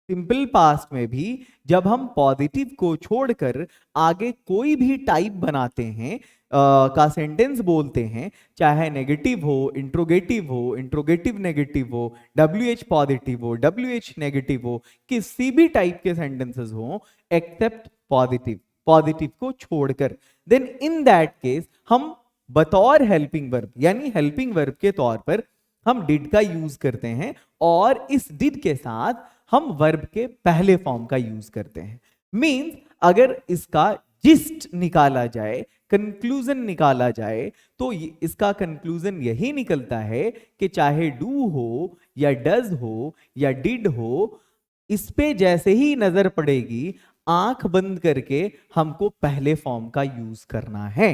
सिंपल पास्ट में भी जब हम पॉजिटिव को छोड़कर आगे कोई भी टाइप बनाते हैं, का सेंटेंस बोलते हैं, चाहे नेगेटिव हो, इंट्रोगेटिव हो, इंट्रोगेटिव नेगेटिव हो, डब्ल्यू एच पॉजिटिव हो, डब्ल्यू एच नेगेटिव हो, किसी भी टाइप के सेंटेंसेस हो एक्सेप्ट पॉजिटिव, पॉजिटिव को छोड़कर, देन इन दैट केस हम बतौर हेल्पिंग वर्ब, यानी हेल्पिंग वर्ब के तौर पर हम डिड का यूज करते हैं, और इस डिड के साथ हम वर्ब के पहले फॉर्म का यूज करते हैं। मींस अगर इसका जिस्ट निकाला जाए, कंक्लूजन निकाला जाए, तो इसका कंक्लूजन यही निकलता है कि चाहे डू हो या डज हो या डिड हो, इस पे जैसे ही नजर पड़ेगी आंख बंद करके हमको पहले फॉर्म का यूज करना है।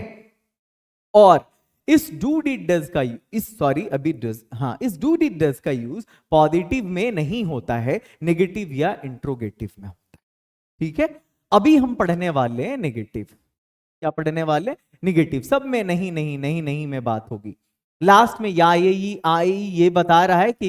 और इस डू डिड डज का, इस सॉरी अभी डज, हाँ, इस डू डिड डज का यूज पॉजिटिव में नहीं होता है, नेगेटिव या इंट्रोगेटिव में होता है। ठीक है, अभी हम पढ़ने वाले हैं नेगेटिव। क्या पढ़ने वाले? निगेटिव। सब में नहीं नहीं नहीं नहीं में बात होगी। लास्ट में या ये आई ये बता रहा है कि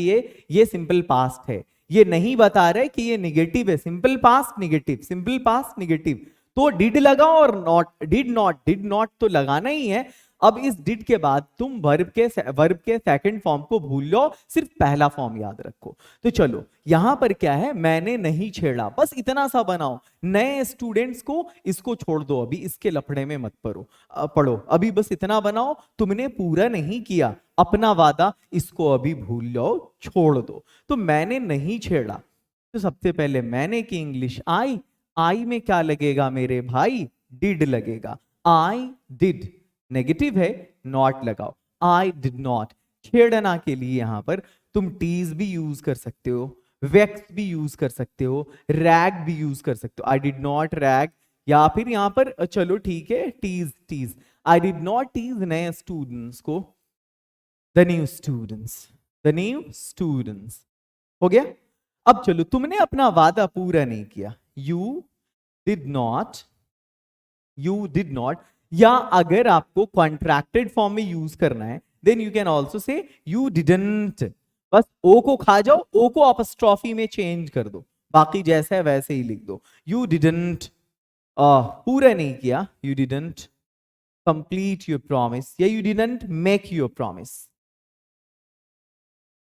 ये सिंपल पास्ट है, ये नहीं बता रहा है कि ये निगेटिव है। Simple past negative, simple past negative, तो डिड लगाओ और नॉट, डिड नॉट तो लगाना ही है। अब इस डिड के बाद तुम वर्ब के सेकंड फॉर्म को भूल लो, सिर्फ पहला फॉर्म याद रखो। तो चलो यहां पर क्या है, मैंने नहीं छेड़ा, बस इतना सा बनाओ। नए स्टूडेंट्स को इसको छोड़ दो, अभी इसके लफड़े में मत पढ़ो, अभी बस इतना बनाओ। तुमने पूरा नहीं किया अपना वादा, इसको अभी भूल लो, छोड़ दो। तो मैंने नहीं छेड़ा, तो सबसे पहले मैंने की इंग्लिश आई, आई में क्या लगेगा मेरे भाई, डिड लगेगा। आई डिड, नेगेटिव है, नॉट लगाओ। आई डिड नॉट, छेड़ना के लिए यहां पर तुम टीज भी यूज कर सकते हो, वेक्स भी यूज कर सकते हो, रैग भी यूज कर सकते हो। आई डिड नॉट रैग, या फिर यहां पर चलो ठीक है tease, tease, I did not tease नए स्टूडेंट्स को, the new students, the new students. हो गया। अब चलो, तुमने अपना वादा पूरा नहीं किया, you did not, you did not, या अगर आपको कॉन्ट्रैक्टेड फॉर्म में यूज करना है, then you can also say you didn't. बस ओ को खा जाओ, ओ को अपस्ट्रॉफी में चेंज कर दो, बाकी जैसा है वैसे ही लिख दो। यू डिडंट, पूरा नहीं किया, you didn't complete your promise, या you didn't make your promise,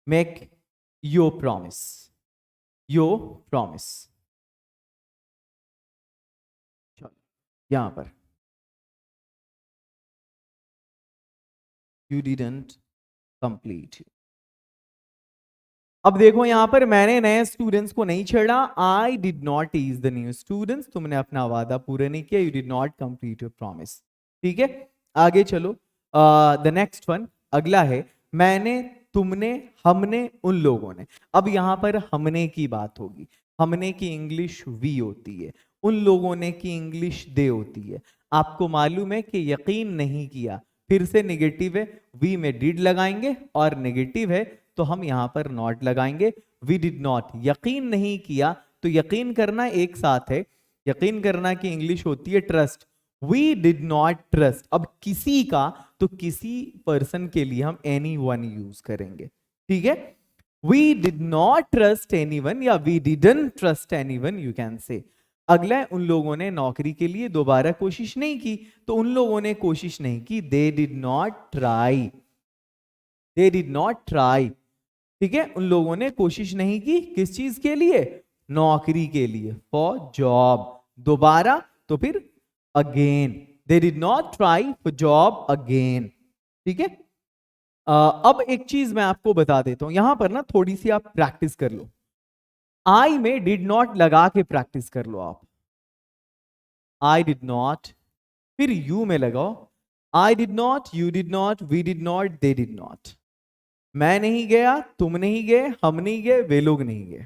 make your promise, your promise. यहां पर you didn't कंप्लीट। अब देखो यहां पर मैंने नए स्टूडेंट्स को नहीं छेड़ा, I did not tease the new students, तुमने अपना वादा पूरा नहीं किया, you did not complete your promise. ठीक है, आगे चलो। द नेक्स्ट वन, अगला है मैंने, तुमने, हमने, उन लोगों ने। अब यहां पर हमने की बात होगी, हमने की इंग्लिश वी होती है, उन लोगों ने की इंग्लिश दे होती है। आपको मालूम है कि यकीन नहीं किया, फिर से नेगेटिव है, वी में डिड लगाएंगे, और नेगेटिव है तो हम यहां पर नॉट लगाएंगे। वी डिड नॉट, यकीन नहीं किया, तो यकीन करना एक साथ है, यकीन करना की इंग्लिश होती है trust. We did not trust, अब किसी का तो किसी पर्सन के लिए हम एनी वन यूज करेंगे। ठीक है, we did not trust anyone, या we didn't trust anyone, you can say. अगला है उन लोगों ने नौकरी के लिए दोबारा कोशिश नहीं की, तो उन लोगों ने कोशिश नहीं की, दे did not try, they did not try. ठीक है, उन लोगों ने कोशिश नहीं की किस चीज के लिए, नौकरी के लिए, फॉर जॉब। दोबारा तो फिर again, they did not try for job again. ठीक है, अब एक चीज मैं आपको बता देता हूं, यहां पर ना थोड़ी सी आप प्रैक्टिस कर लो, आई में डिड नॉट लगा के प्रैक्टिस कर लो आप। आई डिड नॉट, फिर यू में लगाओ, I did not, you did not, we did not, they did not. मैं नहीं गया, तुम नहीं गए, हम नहीं गए, वे लोग नहीं गए।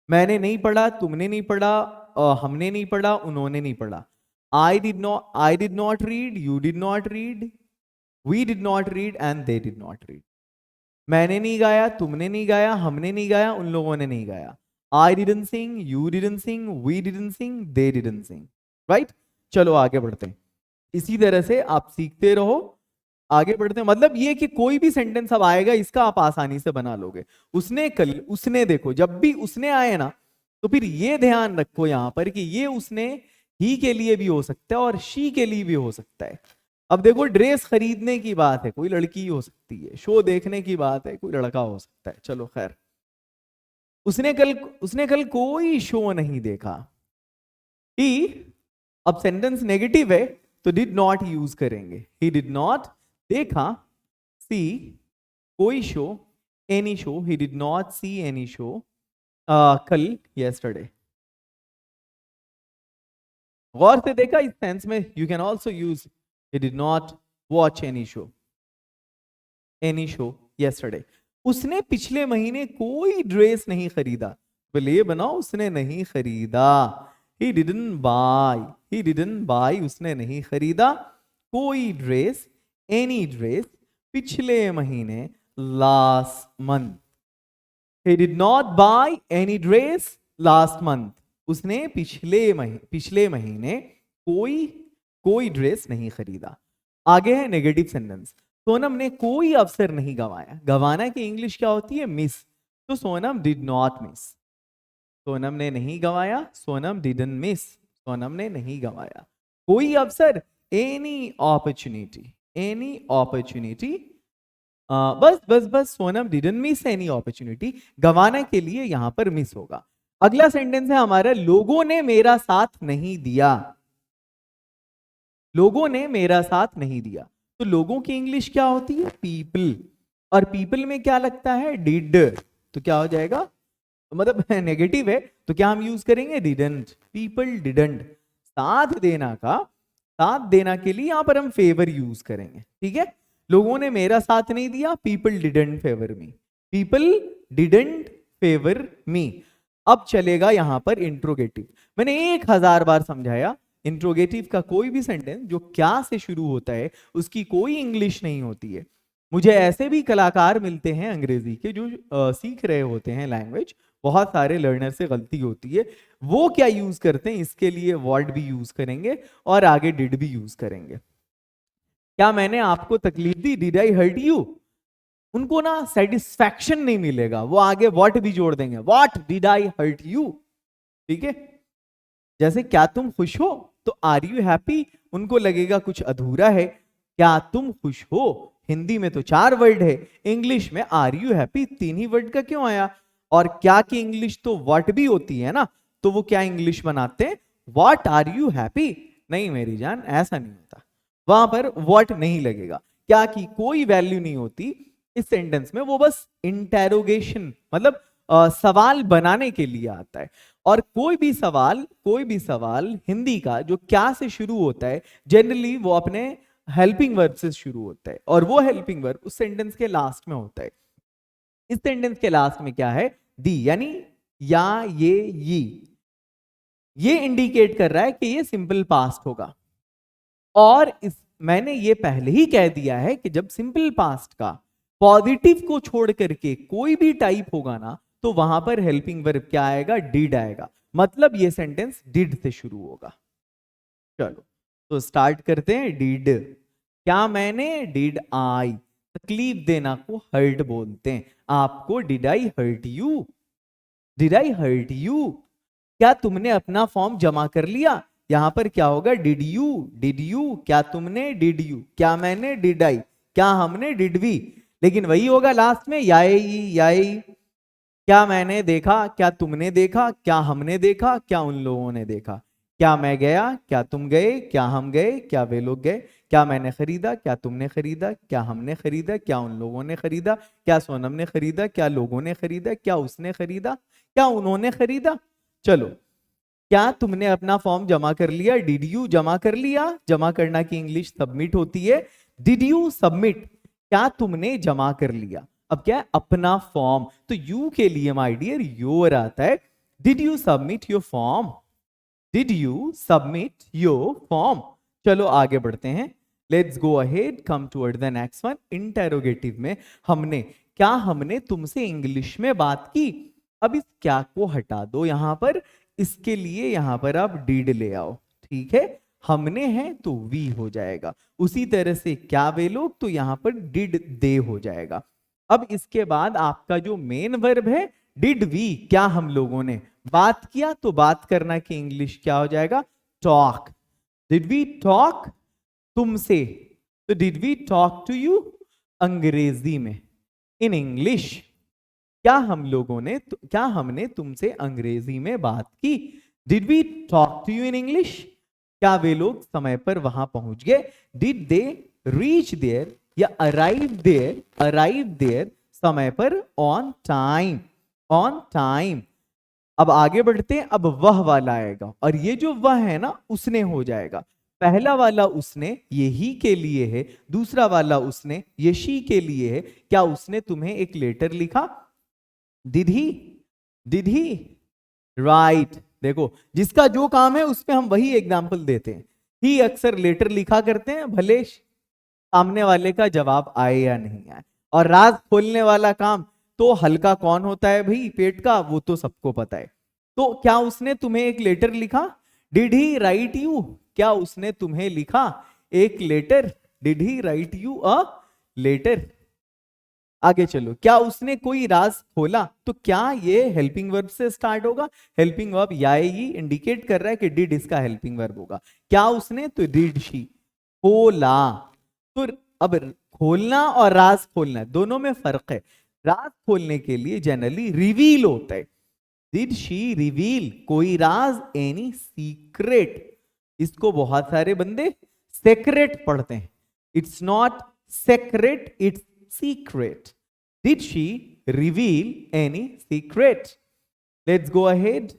मैंने नहीं पढ़ा, तुमने नहीं पढ़ा, हमने नहीं पढ़ा, उन्होंने नहीं पढ़ा। I did not read, you did not read, we did not read, and they did not read. मैंने नहीं गाया, तुमने नहीं गाया, हमने नहीं गाया, उन लोगों ने नहीं गाया। I didn't sing, you didn't sing, we didn't sing, they didn't sing. Right, चलो आगे बढ़ते हैं। इसी तरह से आप सीखते रहो, आगे बढ़ते हैं। मतलब ये कि कोई भी सेंटेंस अब आएगा इसका आप आसानी से बना लोगे। उसने कल, उसने, देखो जब भी उसने आए ना, तो फिर ये ध्यान रखो यहां पर कि ये उसने ही के लिए भी हो सकता है और शी के लिए भी हो सकता है। अब देखो ड्रेस खरीदने की बात है, कोई लड़की हो सकती है, शो देखने की बात है, कोई लड़का हो सकता है, चलो खैर। उसने कल कोई शो नहीं देखा, ही, अब सेंटेंस नेगेटिव है तो डिड नॉट यूज करेंगे, ही डिड नॉट देखा, सी, कोई show, any show, he did not see any show, कल, यस्टरडे। गौर से देखा इस सेंस में, you can also use he did not watch any show yesterday. उसने पिछले महीने कोई ड्रेस नहीं खरीदा, बोले बनाओ उसने नहीं खरीदा, he didn't buy, उसने नहीं खरीदा कोई ड्रेस, एनी ड्रेस, पिछले महीने, last month. he did not buy any dress last month, उसने पिछले महीने कोई ड्रेस नहीं खरीदा। आगे है नेगेटिव सेंटेंस, सोनम ने कोई अवसर नहीं गंवाया। गंवाना की इंग्लिश क्या होती है, मिस, तो Sonam did not miss, Sonam ने नहीं गंवाया, सोनम डिडंट मिस, सोनम ने नहीं गंवाया कोई अवसर, एनी अपॉर्चुनिटी, बस Sonam didn't miss any opportunity. गंवाने के लिए यहां पर मिस होगा। अगला सेंटेंस है हमारा, लोगों ने मेरा साथ नहीं दिया, लोगों ने मेरा साथ नहीं दिया, तो लोगों की इंग्लिश क्या होती है, पीपल, और पीपल में क्या लगता है, डिड, तो क्या हो जाएगा, मतलब नेगेटिव है तो क्या हम यूज करेंगे, डिडंट, पीपल डिडंट। साथ देना के लिए यहां पर हम फेवर यूज करेंगे। ठीक है, लोगों ने मेरा साथ नहीं दिया, पीपल डिडंट फेवर मी। अब चलेगा यहां पर इंट्रोगेटिव। मैंने 1000 बार समझाया, इंट्रोगेटिव का कोई भी सेंटेंस जो क्या से शुरू होता है उसकी कोई इंग्लिश नहीं होती है। मुझे ऐसे भी कलाकार मिलते हैं अंग्रेजी के जो सीख रहे होते हैं लैंग्वेज, बहुत सारे लर्नर से गलती होती है, वो क्या यूज करते हैं, इसके लिए वर्ड भी यूज करेंगे और आगे डिड भी यूज करेंगे। क्या मैंने आपको तकलीफ दी, डिड आई हर्ट यू, उनको ना सेटिस्फैक्शन नहीं मिलेगा, वो आगे व्हाट भी जोड़ देंगे, what did I hurt you. ठीक है, जैसे क्या तुम खुश हो, तो आर यू हैप्पी, उनको लगेगा कुछ अधूरा है, क्या तुम खुश हो, हिंदी में तो 4 वर्ड है, इंग्लिश में आर यू हैप्पी 3 ही वर्ड का क्यों आया, और क्या की इंग्लिश तो व्हाट भी होती है ना, तो वो क्या इंग्लिश बनाते हैं, व्हाट आर यू हैप्पी। नहीं मेरी जान, ऐसा नहीं होता, वहां पर व्हाट नहीं लगेगा, क्या की कोई वैल्यू नहीं होती, इस सेंटेंस में वो बस इंटेरोगेशन मतलब सवाल बनाने के लिए आता है। और कोई भी सवाल हिंदी का जो क्या से शुरू होता है जनरली वो अपने हेल्पिंग वर्ब से शुरू होता है, और वो हेल्पिंग वर्ब उस सेंटेंस के लास्ट में होता है। इस सेंटेंस के लास्ट में क्या है? दी, यानी या, ये इंडिकेट कर रहा है कि ये सिंपल पास्ट होगा। और मैंने ये पहले ही कह दिया है कि जब सिंपल पास्ट का पॉजिटिव को छोड़ करके कोई भी टाइप होगा ना, तो वहां पर हेल्पिंग वर्ब क्या आएगा? डिड आएगा। मतलब ये सेंटेंस डिड से शुरू होगा। चलो तो स्टार्ट करते हैं। डिड, क्या मैंने? Did I. तकलीफ देना को हर्ट बोलते हैं। आपको did I hurt you? Did I hurt you? क्या तुमने अपना फॉर्म जमा कर लिया? यहां पर क्या होगा? डिड यू, डिड यू, क्या तुमने? डिड यू, क्या मैंने? डिड आई, क्या हमने? Did we. लेकिन वही होगा लास्ट में, याई। क्या मैंने देखा? क्या तुमने देखा? क्या हमने देखा? क्या उन लोगों ने देखा? क्या मैं गया? क्या तुम गए? क्या हम गए? क्या वे लोग गए? क्या मैंने खरीदा? क्या तुमने खरीदा? क्या हमने खरीदा? क्या उन लोगों ने खरीदा? क्या सोनम ने खरीदा? क्या लोगों ने खरीदा? क्या उसने खरीदा? क्या उन्होंने खरीदा? चलो, क्या तुमने अपना फॉर्म जमा कर लिया? डिड यू जमा कर लिया? जमा करना की इंग्लिश सबमिट होती है। Did you submit? क्या तुमने जमा कर लिया? अब क्या है? अपना फॉर्म। तो यू के लिए माय डियर योर आता है। Did you submit your form? Did you submit your form? चलो आगे बढ़ते हैं। Let's go ahead, come toward the next one. Interrogative में हमने तुमसे इंग्लिश में बात की। अब इस क्या को हटा दो यहां पर। इसके लिए यहां पर आप डिड ले आओ, ठीक है। हमने है तो वी हो जाएगा। उसी तरह से क्या वे लोग, तो यहां पर डिड दे हो जाएगा। अब इसके बाद आपका जो मेन वर्ब है डिड वी, क्या हम लोगों ने बात किया? तो बात करना की इंग्लिश क्या हो जाएगा? टॉक। डिड वी टॉक तुमसे? तो did we talk to you अंग्रेजी में, इन इंग्लिश। क्या हमने तुमसे अंग्रेजी में बात की? Did we talk to you in English? क्या वे लोग समय पर वहां पहुंच गए? डिड दे रीच देयर या अराइव देयर समय पर, ऑन टाइम। अब आगे बढ़ते हैं। अब वह वाला आएगा, और ये जो वह है ना उसने हो जाएगा। पहला वाला उसने ये ही के लिए है, दूसरा वाला उसने ये शी के लिए है। क्या उसने तुम्हें एक लेटर लिखा? Did he right. देखो, जिसका जो काम है उस पे हम वही एग्जाम्पल देते हैं। ही अक्सर लेटर लिखा करते हैं, भले सामने वाले का जवाब आए या नहीं आए। और राज खोलने वाला काम तो हल्का कौन होता है भाई? पेट का, वो तो सबको पता है। तो क्या उसने तुम्हें एक लेटर लिखा? Did he write you? क्या उसने तुम्हें लिखा एक letter? Did he write you a letter? आगे चलो, क्या उसने कोई राज खोला? तो क्या ये हेल्पिंग वर्ब से स्टार्ट होगा? हेल्पिंग वर्ब याई इंडिकेट कर रहा है कि डिड इसका हेल्पिंग वर्ब होगा। क्या उसने? तो डिड शी। खोला, तो अब खोलना और राज खोलना दोनों में फर्क है। राज खोलने के लिए जनरली रिवील होता है। डिड शी रिवील कोई राज? Any secret? इसको बहुत सारे बंदे सेक्रेट पढ़ते हैं। It's not secret, it's secret. Did she reveal any secret? Let's go ahead.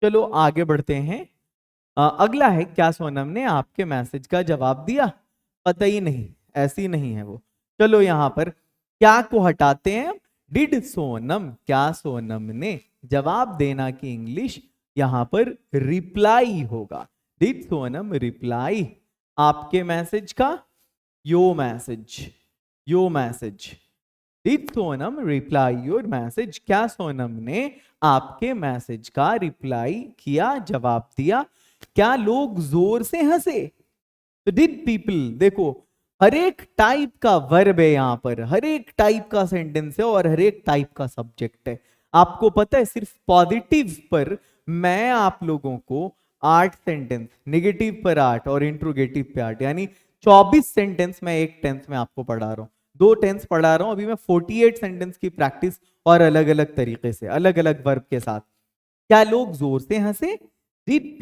चलो आगे बढ़ते हैं। अगला है, क्या सोनम ने आपके मैसेज का जवाब दिया? पता ही नहीं, ऐसी नहीं है वो। चलो यहां पर क्या को हटाते हैं। डिड सोनम, क्या सोनम ने जवाब देना की इंग्लिश यहां पर रिप्लाई होगा। डिड सोनम रिप्लाई आपके मैसेज का? Your message. Did Sonam reply your message? क्या सोनम ने आपके मैसेज का रिप्लाई किया, जवाब दिया? क्या लोग जोर से हंसे? तो डिड पीपल, देखो हर एक टाइप का वर्ब है यहां पर, हर एक टाइप का सेंटेंस है और हर एक टाइप का सब्जेक्ट है। आपको पता है सिर्फ पॉजिटिव पर मैं आप लोगों को 8 सेंटेंस, नेगेटिव पर 8 और इंट्रोगेटिव पे 8, यानी 24 सेंटेंस मैं एक टेंस में आपको पढ़ा रहा हूं। 2 टेंस पढ़ा रहा हूं अभी मैं। 48 सेंटेंस की प्रैक्टिस और अलग अलग तरीके से, अलग अलग वर्ब के साथ। क्या लोग जोर से हंसे? डिड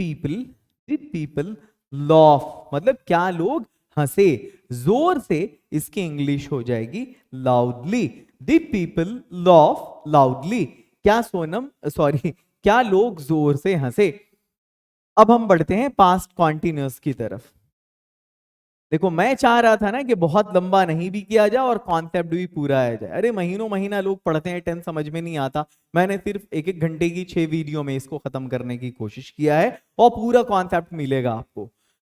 पीपल लॉफ, मतलब क्या लोग हंसे, जोर से, इसकी इंग्लिश हो जाएगी loudly. Did people loaf loudly? क्या सोनम, सॉरी, क्या लोग जोर से हंसे? अब हम बढ़ते हैं पास्ट कॉन्टिन्यूअस की तरफ। देखो मैं चाह रहा था ना कि बहुत लंबा नहीं भी किया जाए और कॉन्सेप्ट भी पूरा आ जाए। अरे महीनों महीना लोग पढ़ते हैं, टेंथ समझ में नहीं आता। मैंने सिर्फ एक एक घंटे की 6 वीडियो में इसको खत्म करने की कोशिश किया है और पूरा कॉन्सेप्ट मिलेगा आपको।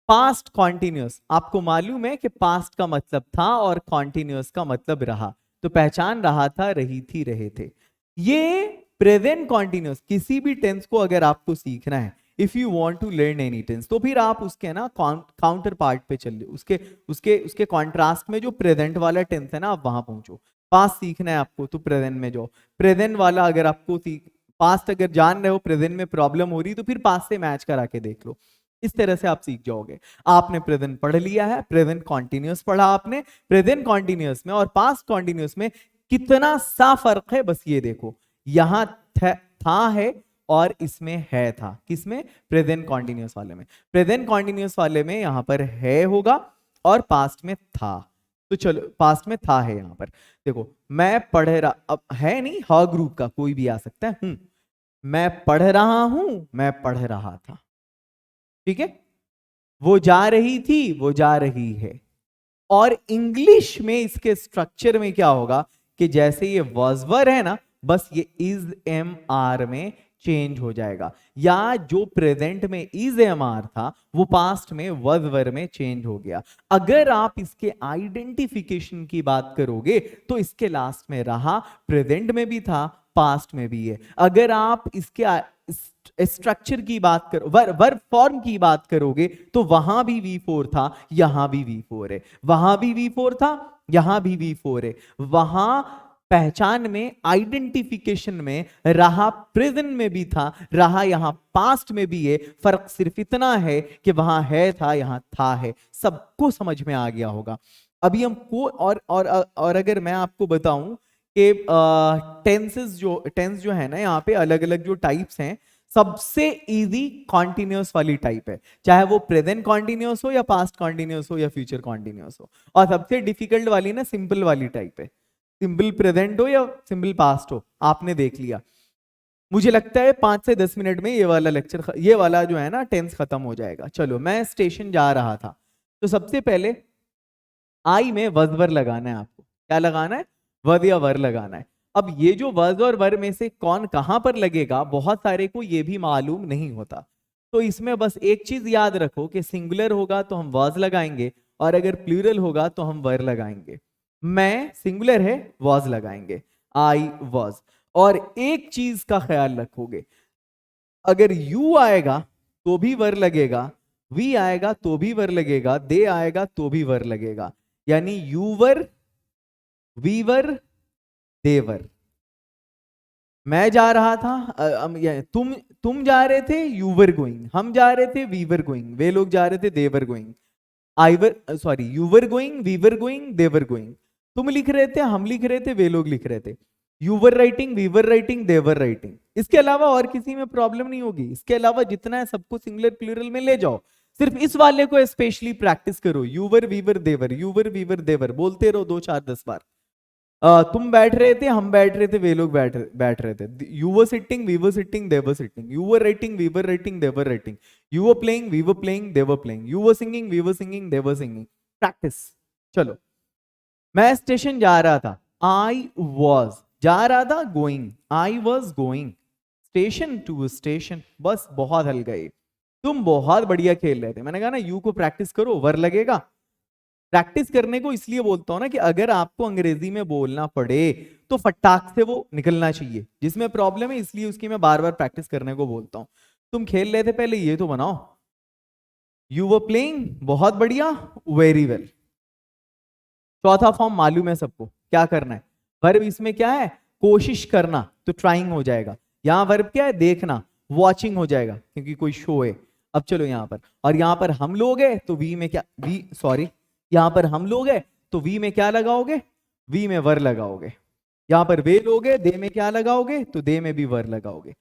पास्ट कॉन्टिन्यूअस, आपको मालूम है कि पास्ट का मतलब था और कॉन्टिन्यूअस का मतलब रहा। तो पहचान रहा था, रही थी, रहे थे। ये प्रेजेंट कॉन्टिन्यूअस, किसी भी टेंस को अगर आपको सीखना है, if you want to learn any tense, तो फिर आप उसके ना काउंटर पार्ट पे चलिए, उसके उसके उसके कॉन्ट्रास्ट में जो प्रेजेंट वाला टेंस है ना, आप वहां पहुंचो। पास्ट सीखना है आपको तो प्रेजेंट में जाओ। प्रेजेंट वाला अगर आपको पास्ट अगर जान रहे हो, प्रेजेंट में प्रॉब्लम हो रही, तो फिर पास्ट से मैच करा के देख लो। इस तरह से आप सीख जाओगे। आपने प्रेजेंट पढ़ लिया है, प्रेजेंट कॉन्टिन्यूअस पढ़ा आपने। प्रेजेंट कॉन्टिन्यूअस में और पास्ट कॉन्टिन्यूअस में कितना सा फर्क है, बस ये देखो। यहां था है और इसमें है था। किसमें? प्रेजेंट कॉन्टिन्यूअस वाले में। प्रेजेंट कॉन्टिन्यूअस वाले में यहां पर है होगा और पास्ट में था। तो चलो, पास्ट में था है यहां पर। देखो मैं पढ़ रहा, अब है नहीं, ह ग्रुप का कोई भी आ सकता है। मैं पढ़ रहा हूं, मैं पढ़ रहा था। ठीक है। वो जा रही थी, वो जा रही है। और इंग्लिश में इसके स्ट्रक्चर में क्या होगा कि जैसे ये was were है ना, बस ये is am are में चेंज हो जाएगा। या जो प्रेजेंट में is am are था, वो पास्ट में was were में चेंज हो गया। अगर आप इसके आइडेंटिफिकेशन की बात करोगे तो इसके लास्ट में रहा, प्रेजेंट में भी था, पास्ट में भी है। अगर आप इसके स्ट्रक्चर की बात करो, वर्ब फॉर्म की बात करोगे, तो वहां भी V4 था, यहां भी V4 है। वहां भी V4 था, यहां भी V4 है। वहां पहचान में, आइडेंटिफिकेशन में रहा, प्रेजेंट में भी था, रहा यहां पास्ट में भी है। फर्क सिर्फ इतना है कि वहां है था, यहां था है। सबको समझ में आ गया होगा। अभी हम को और अगर मैं आपको बताऊं कि टेंस जो है ना, यहाँ पे अलग अलग जो टाइप्स हैं, सबसे इजी कॉन्टिन्यूअस वाली टाइप है। चाहे वो प्रेजेंट कॉन्टिन्यूअस हो या पास्ट कॉन्टिन्यूअस हो या फ्यूचर कॉन्टिन्यूअस हो। और सबसे डिफिकल्ट वाली ना सिंपल वाली टाइप है। सिंपल प्रेजेंट हो या सिंपल पास्ट हो, आपने देख लिया। मुझे लगता है 5 से 10 मिनट में ये वाला लेक्चर, ये वाला जो है ना टेंस खत्म हो जाएगा। चलो मैं स्टेशन जा रहा था, तो सबसे पहले आई में वज वर लगाना है आपको। क्या लगाना है? वज या वर लगाना है। अब ये जो वज और वर में से कौन कहां पर लगेगा, बहुत सारे को ये भी मालूम नहीं होता। तो इसमें बस एक चीज याद रखो कि सिंगुलर होगा तो हम वॉज लगाएंगे, और अगर प्लूरल होगा तो हम वर लगाएंगे। मैं सिंगुलर है, वॉज लगाएंगे, आई वॉज। और एक चीज का ख्याल रखोगे, अगर यू आएगा तो भी वर लगेगा, वी आएगा तो भी वर लगेगा, दे आएगा तो भी वर लगेगा। यानी यूवर, वीवर, देवर। मैं जा रहा था, तुम जा रहे थे, यू वर गोइंग। हम जा रहे थे, वी वर गोइंग। वे लोग जा रहे थे, they were going. You were going, we were going, they were going. तुम लिख रहे थे, हम लिख रहे थे, वे लोग लिख रहे थे। You were writing, we were writing, they were writing. इसके अलावा और किसी में प्रॉब्लम नहीं होगी। इसके अलावा जितना है सबको सिंगुलर प्लूरल में ले जाओ। सिर्फ इस वाले को स्पेशली प्रैक्टिस करो, you were we were they were, you were we were they were, बोलते रहो 2 4 10 बार। तुम बैठ रहे थे, हम बैठ रहे थे, वे लोग बैठ रहे थे। You were sitting, we were sitting, they were sitting. You were writing, we were writing, they were writing. You were playing, we were playing, they were playing. You were singing, we were singing, they were singing. Practice. चलो मैं स्टेशन जा रहा था, आई वॉज जा रहा था, going, I was going station to station. बस बहुत हल गए। तुम बहुत बढ़िया खेल रहे थे। मैंने कहा ना यू को प्रैक्टिस करो, वर लगेगा। प्रैक्टिस करने को इसलिए बोलता हूं ना कि अगर आपको अंग्रेजी में बोलना पड़े तो फटाक से वो निकलना चाहिए। जिसमें प्रॉब्लम है इसलिए उसकी मैं बार बार प्रैक्टिस करने को बोलता हूं। तुम खेल रहे थे, पहले ये तो बनाओ। यू वर प्लेइंग, बहुत बढ़िया, वेरी वेल। चौथा फॉर्म मालूम है सबको, क्या करना है? वर्ब इसमें क्या है? कोशिश करना, तो ट्राइंग हो जाएगा। यहां वर्ब क्या है? देखना, वॉचिंग हो जाएगा क्योंकि कोई शो है। अब चलो यहां पर, और यहां पर हम लोग है तो वी में क्या, वी सॉरी, यहां पर हम लोग है तो वी में क्या लगाओगे? वी में वर लगाओगे। यहां पर वे लोग है, दे में क्या लगाओगे? तो दे में भी वर लगाओगे।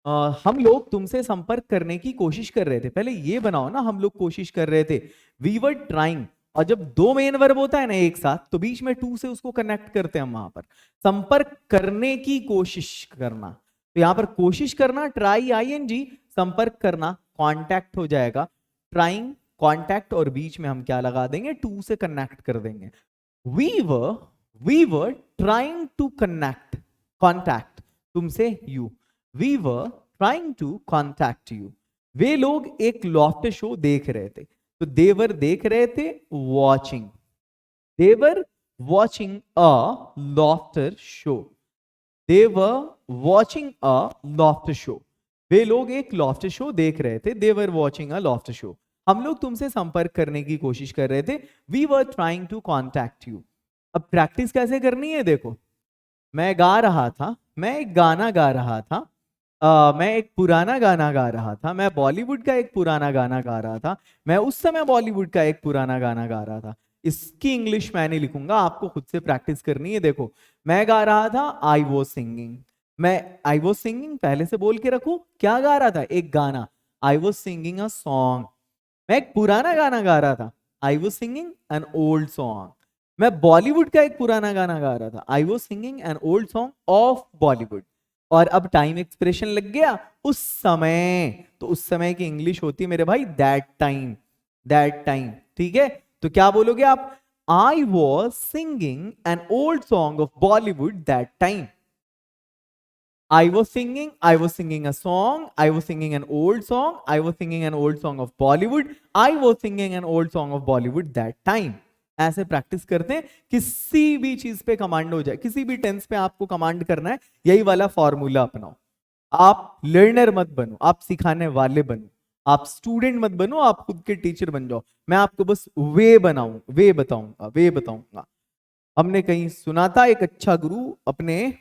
हम लोग तुमसे संपर्क करने की कोशिश कर रहे थे। पहले ये बनाओ ना, हम लोग कोशिश कर रहे थे, वी वर ट्राइंग। और जब दो मेन वर्ब होता है ना एक साथ, तो बीच में टू से उसको कनेक्ट करते हैं हम। वहां पर संपर्क करने की कोशिश करना, तो यहां पर कोशिश करना ट्राई आईएनजी, संपर्क करना कांटेक्ट हो जाएगा। ट्राइंग कांटेक्ट, और बीच में हम क्या लगा देंगे, टू से कनेक्ट कर देंगे। We were trying to connect, contact तुमसे you, we were trying to contact you. वे लोग एक लॉफ्टर शो देख रहे थे, तो देवर देख रहे थे, watching, they were watching a laughter show, they were watching a laughter show. वे लोग एक लॉफ्टर शो देख रहे थे, they were watching a laughter show. हम लोग तुमसे संपर्क करने की कोशिश कर रहे थे, we were trying to contact you. अब प्रैक्टिस कैसे करनी है देखो, मैं गा रहा था, मैं एक गाना गा रहा था, मैं एक पुराना गाना गा रहा था, मैं बॉलीवुड का एक पुराना गाना गा रहा था, मैं उस समय बॉलीवुड का एक पुराना गाना गा रहा था। इसकी इंग्लिश मैं नहीं लिखूंगा, आपको खुद से प्रैक्टिस करनी है। देखो, मैं गा रहा था, आई वॉज सिंगिंग, मैं आई वॉज सिंगिंग पहले से बोल के रखू, क्या गा रहा था, एक गाना, I was singing a song. मैं एक पुराना गाना गा रहा था, I was singing an old song. मैं बॉलीवुड का एक पुराना गाना गा रहा था, I was singing an old song of Bollywood. और अब टाइम एक्सप्रेशन लग गया, उस समय, तो उस समय की इंग्लिश होती है मेरे भाई दैट टाइम, दैट टाइम। ठीक है, तो क्या बोलोगे आप, I was singing an old song of Bollywood that time. I was singing a song, I was singing an old song, I was singing an old song of Bollywood, I was singing an old song of Bollywood that time. ऐसे प्रैक्टिस करते हैं, किसी भी चीज पे कमांड हो जाए, किसी भी टेंस पे आपको कमांड करना है, यही वाला फॉर्मूला अपनाओ। आप लर्नर मत बनो, आप सिखाने वाले बनो, आप स्टूडेंट मत बनो, आप खुद के टीचर बन जाओ। मैं आपको बस वे बताऊंगा। हमने कहीं सुना था, एक अच्छा गुरु अपने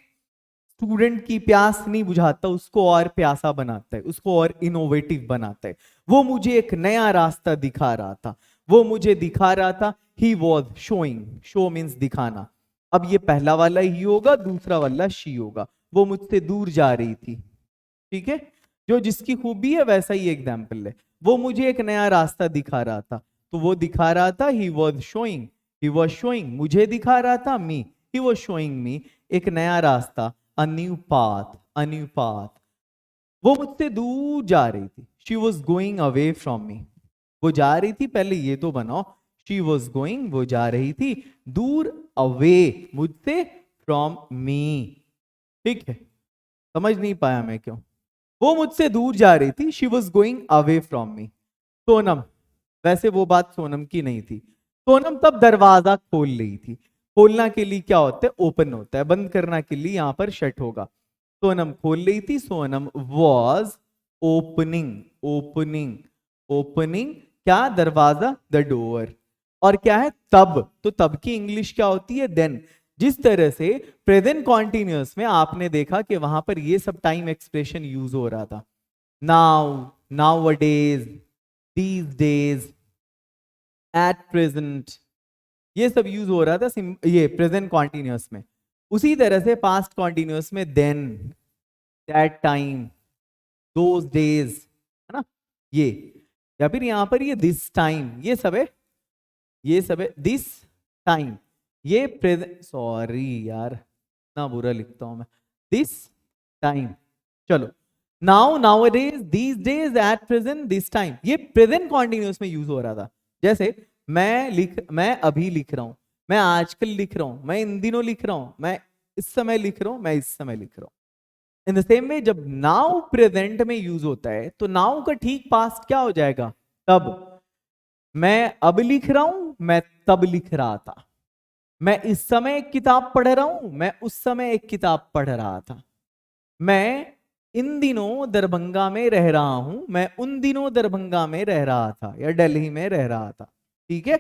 स्टूडेंट की प्यास नहीं बुझाता, उसको और प्यासा बनाता है, उसको और इनोवेटिव बनाता है। वो मुझे एक नया रास्ता दिखा रहा था, वो मुझे दिखा रहा था, he was showing, show means दिखाना। अब ये पहला वाला ही होगा, दूसरा वाला शी होगा। वो मुझसे दूर जा रही थी, ठीक है, जो जिसकी खूबी है वैसा ही एग्जाम्पल है। वो मुझे एक नया रास्ता दिखा रहा था, तो वो दिखा रहा था, he was showing, he was showing, मुझे दिखा रहा था, मी, ही वॉज शोइंग मी, एक नया रास्ता, a new path, a new path। वो मुझसे दूर जा रही थी, she was going away from me। वो जा रही थी, पहले ये तो बनाओ, she was going, वो जा रही थी, दूर, away, मुझसे, from me। ठीक है, समझ नहीं पाया मैं क्यों, वो मुझसे दूर जा रही थी, she was going away from me। Sonam, वैसे वो बात सोनम की नहीं थी, सोनम तब दरवाजा खोल रही थी। खोलना के लिए क्या होता है, ओपन होता है, बंद करना के लिए यहां पर शट होगा। सोनम खोल रही थी, Sonam was opening, opening, opening क्या, दरवाजा, द डोर। और क्या है, तब, तो तब की इंग्लिश क्या होती है, देन। जिस तरह से प्रेजेंट कॉन्टिन्यूअस में आपने देखा कि वहां पर ये सब टाइम एक्सप्रेशन यूज हो रहा था, now, nowadays, these days, at present, ये सब यूज हो रहा था ये प्रेजेंट कॉन्टिन्यूअस में। उसी तरह से पास्ट कॉन्टिन्यूअस में then, that time, those days, है ना, ये, या फिर यहां पर ये दिस टाइम, ये सब है, ये सब है, दिस टाइम, ये प्रेजेंट, सॉरी यार इतना बुरा लिखता हूं मैं, दिस टाइम। चलो, now, nowadays, these days, at present, this time, ये प्रेजेंट कॉन्टिन्यूअस में यूज हो रहा था। जैसे मैं अभी लिख रहा हूं, मैं आजकल लिख रहा हूं, मैं इन दिनों लिख रहा हूं, मैं इस समय लिख रहा हूं, मैं इस समय लिख रहा हूं। इन द सेम वे जब नाउ प्रेजेंट में यूज होता है, तो नाउ का ठीक पास्ट क्या हो जाएगा, तब। मैं अब लिख रहा हूं, मैं तब लिख रहा था। मैं इस समय एक किताब पढ़ रहा हूं, मैं उस समय एक किताब पढ़ रहा था। मैं इन दिनों दरभंगा में रह रहा हूं, मैं उन दिनों दरभंगा में रह रहा था, या दिल्ली में रह रहा था। ठीक है,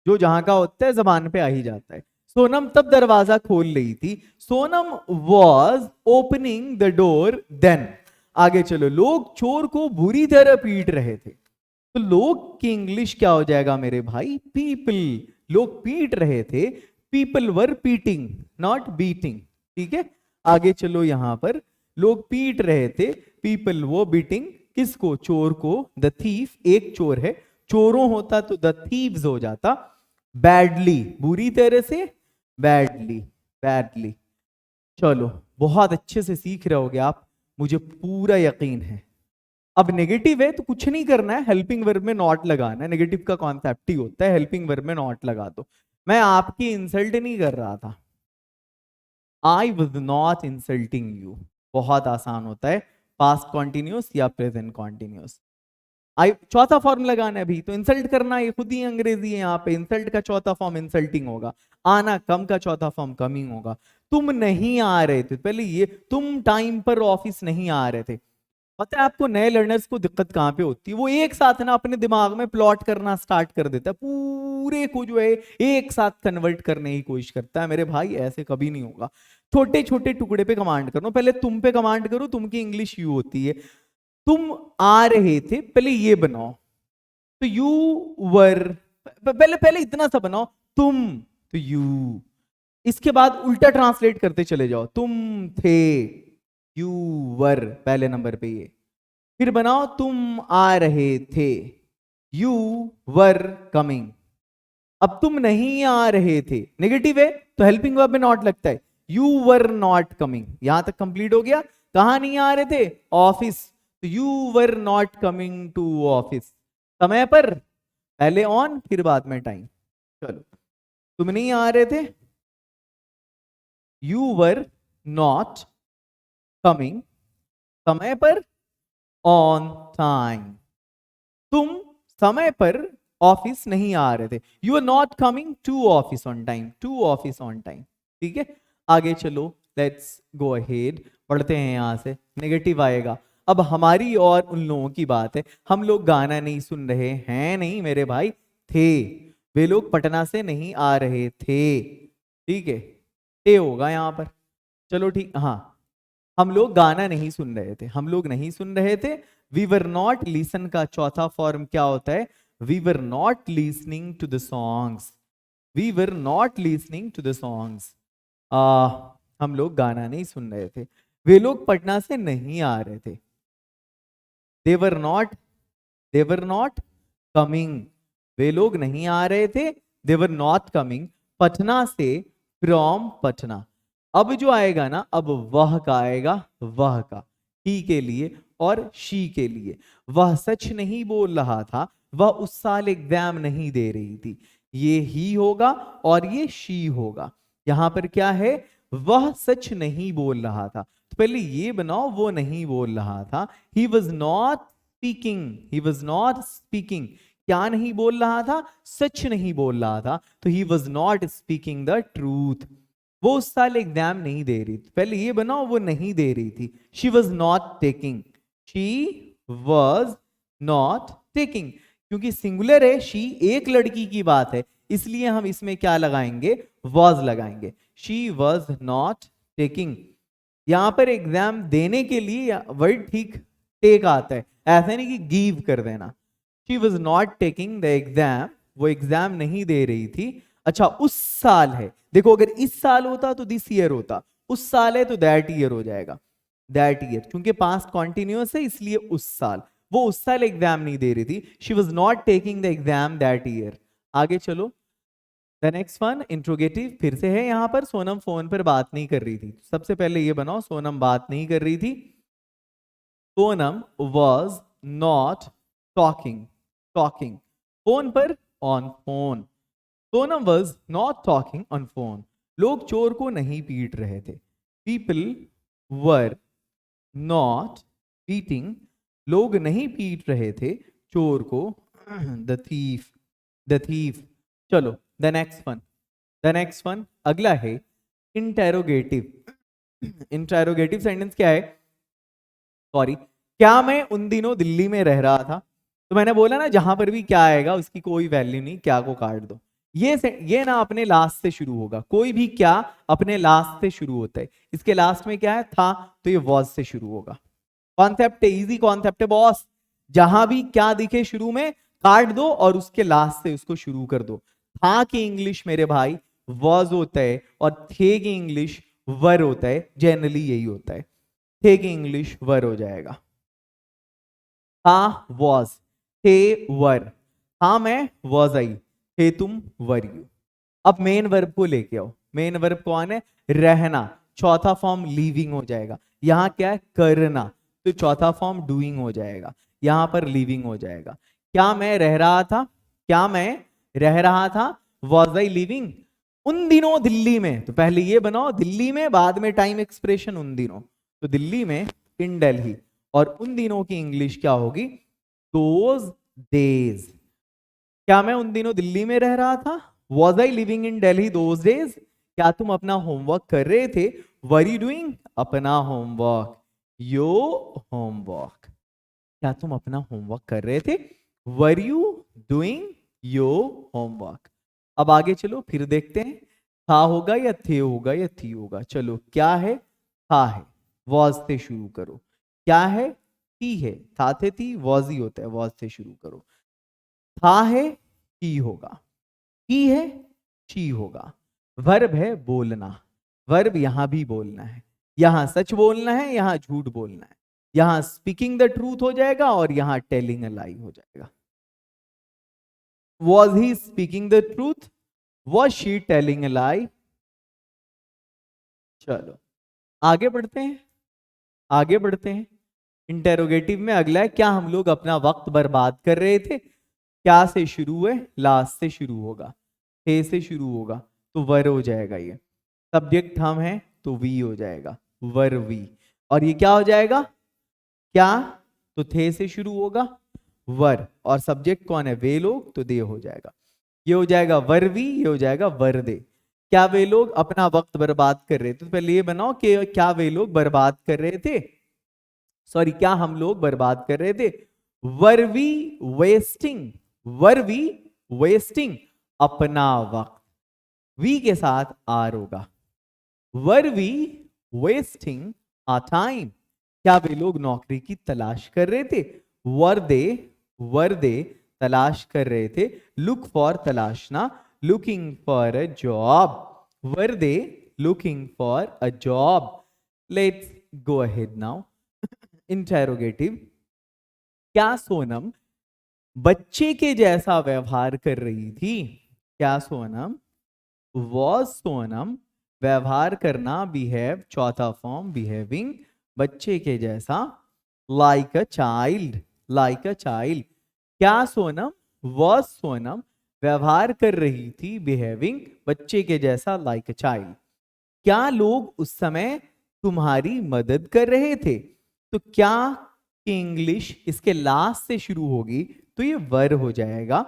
जो जहां का होता है जबान पे आ ही जाता है। सोनम तब दरवाजा खोल रही थी, Sonam was opening the door then. आगे चलो, लोग चोर को बुरी तरह पीट रहे थे, तो लोग की इंग्लिश क्या हो जाएगा मेरे भाई, पीपल। लोग पीट रहे थे, people were pitting, not beating. ठीक है, आगे चलो, यहां पर लोग पीट रहे थे, पीपल वो बीटिंग किसको, चोर को, द थीफ एक चोर है, चोरों होता तो द थीव्स हो जाता, बैडली बुरी तरह से, बैडली बैडली। चलो बहुत अच्छे से सीख रहे होगे आप, मुझे पूरा यकीन है। अब नेगेटिव है तो कुछ नहीं करना है, हेल्पिंग वर्ब में नॉट लगाना है, नेगेटिव का कॉन्सेप्ट ही होता है हेल्पिंग वर्ब में नॉट लगा दो। मैं आपकी इंसल्ट नहीं कर रहा था, I was not insulting you, बहुत आसान होता है, पास्ट कॉन्टिन्यूस या प्रेजेंट कॉन्टिन्यूस। आई चौथा फॉर्म लगाना है अभी तो, इंसल्ट करना ये खुद ही अंग्रेजी है, यहाँ पे इंसल्ट का चौथा फॉर्म इंसल्टिंग होगा, आना कम का चौथा फॉर्म कमिंग होगा। तुम नहीं आ रहे थे, पहले ये तुम टाइम पर ऑफिस नहीं आ रहे थे। पता है आपको नए लर्नर्स को दिक्कत कहाँ पे होती है, वो एक साथ ना अपने दिमाग में प्लॉट करना स्टार्ट कर देता है, पूरे को जो है एक साथ कन्वर्ट करने की कोशिश करता है। मेरे भाई ऐसे कभी नहीं होगा, छोटे छोटे टुकड़े पे कमांड करो, पहले तुम पे कमांड करो, तुम की इंग्लिश यू होती है, तुम आ रहे थे, पहले ये बनाओ, तो यू वर, पहले पहले इतना सा बनाओ, तुम तो यू, इसके बाद उल्टा ट्रांसलेट करते चले जाओ, तुम थे, यू वर पहले नंबर पे ये, फिर बनाओ तुम आ रहे थे, यू वर कमिंग। अब तुम नहीं आ रहे थे, नेगेटिव है तो हेल्पिंग वर्ब में नॉट लगता है, यू वर नॉट कमिंग, यहां तक कंप्लीट हो गया। कहां नहीं आ रहे थे, ऑफिस, तो you were not coming to office, समय पर, पहले ऑन फिर बाद में टाइम। चलो तुम नहीं आ रहे थे, यू वर नॉट कमिंग, समय पर, ऑन टाइम। तुम समय पर ऑफिस नहीं आ रहे थे, you are not coming to office on time, to office on time. ठीक है, आगे चलो, लेट्स गो अहेड, पढ़ते हैं यहां से। नेगेटिव आएगा, अब हमारी और उन लोगों की बात है, हम लोग गाना नहीं सुन रहे हैं, नहीं मेरे भाई, थे, वे लोग पटना से नहीं आ रहे थे, ठीक है, थे होगा यहां पर। चलो ठीक, हाँ, हम लोग गाना नहीं सुन रहे थे, हम लोग नहीं सुन रहे थे। वी वर नॉट लिसन का चौथा फॉर्म क्या होता है, we were not listening to the songs, we were not listening to the songs, हम लोग गाना नहीं सुन रहे थे, वे लोग पटना से नहीं आ रहे थे, दे वर नॉट कमिंग, वे लोग नहीं आ रहे थे, they were not coming, Patna से, फ्रॉम पटना। अब जो आएगा ना, अब वह का आएगा, वह का, ही के लिए और शी के लिए। वह सच नहीं बोल रहा था, वह उस साल एग्जाम नहीं दे रही थी, ये ही होगा और ये शी होगा। यहां पर क्या है, वह सच नहीं बोल रहा था, तो पहले ये बनाओ, वो नहीं बोल रहा था, he was not speaking, he was not speaking, क्या नहीं बोल रहा था, सच नहीं बोल रहा था, तो he was not speaking the truth, वो उस साल एग्जाम नहीं दे रही थी, पहले ये बनाओ, वो नहीं दे रही थी, she was not taking, she was not taking, क्योंकि सिंगुलर है, शी एक लड़की की बात है, इसलिए हम इसमें क्या लगाएंगे, वॉज लगाएंगे, शी वॉज नॉट टेकिंग। यहां पर एग्जाम देने के लिए वर्ड ठीक टेक आता है, ऐसा नहीं कि गिव कर देना, she was not taking the exam, वो एग्जाम नहीं दे रही थी। अच्छा उस साल है, देखो अगर इस साल होता तो दिस ईयर होता, उस साल है तो दैट ईयर हो जाएगा, दैट ईयर, क्योंकि पास्ट कॉन्टिन्यूअस है इसलिए उस साल, वो उस साल एग्जाम नहीं दे रही थी, she was not taking the exam that year. आगे चलो, द नेक्स्ट वन इंट्रोगेटिव फिर से है, यहां पर सोनम फोन पर बात नहीं कर रही थी, सबसे पहले ये बनाओ, सोनम बात नहीं कर रही थी, Sonam was not talking, talking phone पर, on phone, Sonam was not talking on phone, लोग चोर को नहीं पीट रहे थे, पीपल वर नॉट बीटिंग, लोग नहीं पीट रहे थे चोर को, द थीफ, द थीफ। चलो the next one, the next one अगला है इंटेरोगेटिव। इंटेरोगेटिव सेंटेंस क्या है, सॉरी, क्या मैं उन दिनों दिल्ली में रह रहा था, तो मैंने बोला ना जहां पर भी क्या आएगा उसकी कोई वैल्यू नहीं, क्या को काट दो, ये ना अपने लास्ट से शुरू होगा, कोई भी क्या अपने लास्ट से शुरू होता है, इसके लास्ट में क्या है, था, तो ये वॉज से शुरू होगा। कॉन्सेप्ट है, इजी कॉन्सेप्ट है बॉस, जहां भी क्या दिखे शुरू में काट दो और उसके लास्ट से उसको शुरू कर दो। था की इंग्लिश मेरे भाई वॉज होता है और थे की इंग्लिश वर होता है, जनरली यही होता है, थे की इंग्लिश वर हो जाएगा। था वॉज, थे वर, हाँ मैं वॉज आई, थे तुम वर यू। अब मेन वर्ब को लेके आओ। मेन वर्ब कौन है? रहना। चौथा फॉर्म लिविंग हो जाएगा। यहाँ क्या है? करना, तो चौथा फॉर्म डूइंग हो जाएगा, यहाँ पर लिविंग हो जाएगा। क्या मैं रह रहा था? क्या मैं रह रहा था? वॉज आई लिविंग उन दिनों दिल्ली में? तो पहले ये बनाओ दिल्ली में, बाद में टाइम एक्सप्रेशन उन दिनों। तो दिल्ली में, इन दिल्ली, और उन दिनों की इंग्लिश क्या होगी? Those days. क्या मैं उन दिनों दिल्ली में रह रहा था? Was I living in Delhi those days? क्या तुम अपना होमवर्क कर रहे थे? वर यू डूइंग अपना होमवर्क, यो होमवर्क? क्या तुम अपना होमवर्क कर रहे थे? Were you doing yo homework? अब आगे चलो, फिर देखते हैं था होगा या थे होगा या थी होगा। चलो, क्या है? था है, वॉज से शुरू करो। क्या है? थी है, था थे थी वॉज ही होता है, वॉज से शुरू करो। था है, ही होगा, ही है, शी होगा। वर्ब है बोलना, वर्ब यहां भी बोलना है। यहां सच बोलना है, यहां झूठ बोलना है। यहां स्पीकिंग द ट्रूथ हो जाएगा और यहां टेलिंग अ लाई हो जाएगा। Was he speaking the truth? Was she telling a lie? चलो आगे बढ़ते हैं, आगे बढ़ते हैं। इंटेरोगेटिव में अगला है, क्या हम लोग अपना वक्त बर्बाद कर रहे थे? क्या से शुरू है? लास्ट से शुरू होगा, थे से शुरू होगा, तो वर हो जाएगा ये। सब्जेक्ट हम हैं तो वी हो जाएगा, वर वी। और ये क्या हो जाएगा? क्या, तो थे से शुरू होगा, वर, और सब्जेक्ट कौन है? वे लोग, तो दे हो जाएगा। ये हो जाएगा वर वी, ये हो जाएगा वर दे। क्या वे लोग अपना वक्त बर्बाद कर रहे थे? तो पहले ये बनाओ कि क्या वे लोग बर्बाद कर रहे थे, सॉरी क्या हम लोग बर्बाद कर रहे थे? Were we wasting, were we wasting अपना वक्त? वी के साथ आर होगा। Were we wasting a time? क्या वे लोग नौकरी की तलाश कर रहे थे? वर दे तलाश कर रहे थे। लुक फॉर तलाशना, looking for a job. Were they looking for a job? Let's go ahead now. Interrogative, क्या सोनम बच्चे के जैसा व्यवहार कर रही थी? क्या सोनम, वॉज सोनम, व्यवहार करना, बिहेव, चौथा फॉर्म बिहेविंग, बच्चे के जैसा, like a child, like a child. क्या सोनम, वॉज सोनम, व्यवहार कर रही थी, बिहेविंग, बच्चे के जैसा, लाइक अ चाइल्ड। क्या लोग उस समय तुम्हारी मदद कर रहे थे? तो क्या की इंग्लिश इसके लास्ट से शुरू होगी, तो ये वर हो जाएगा,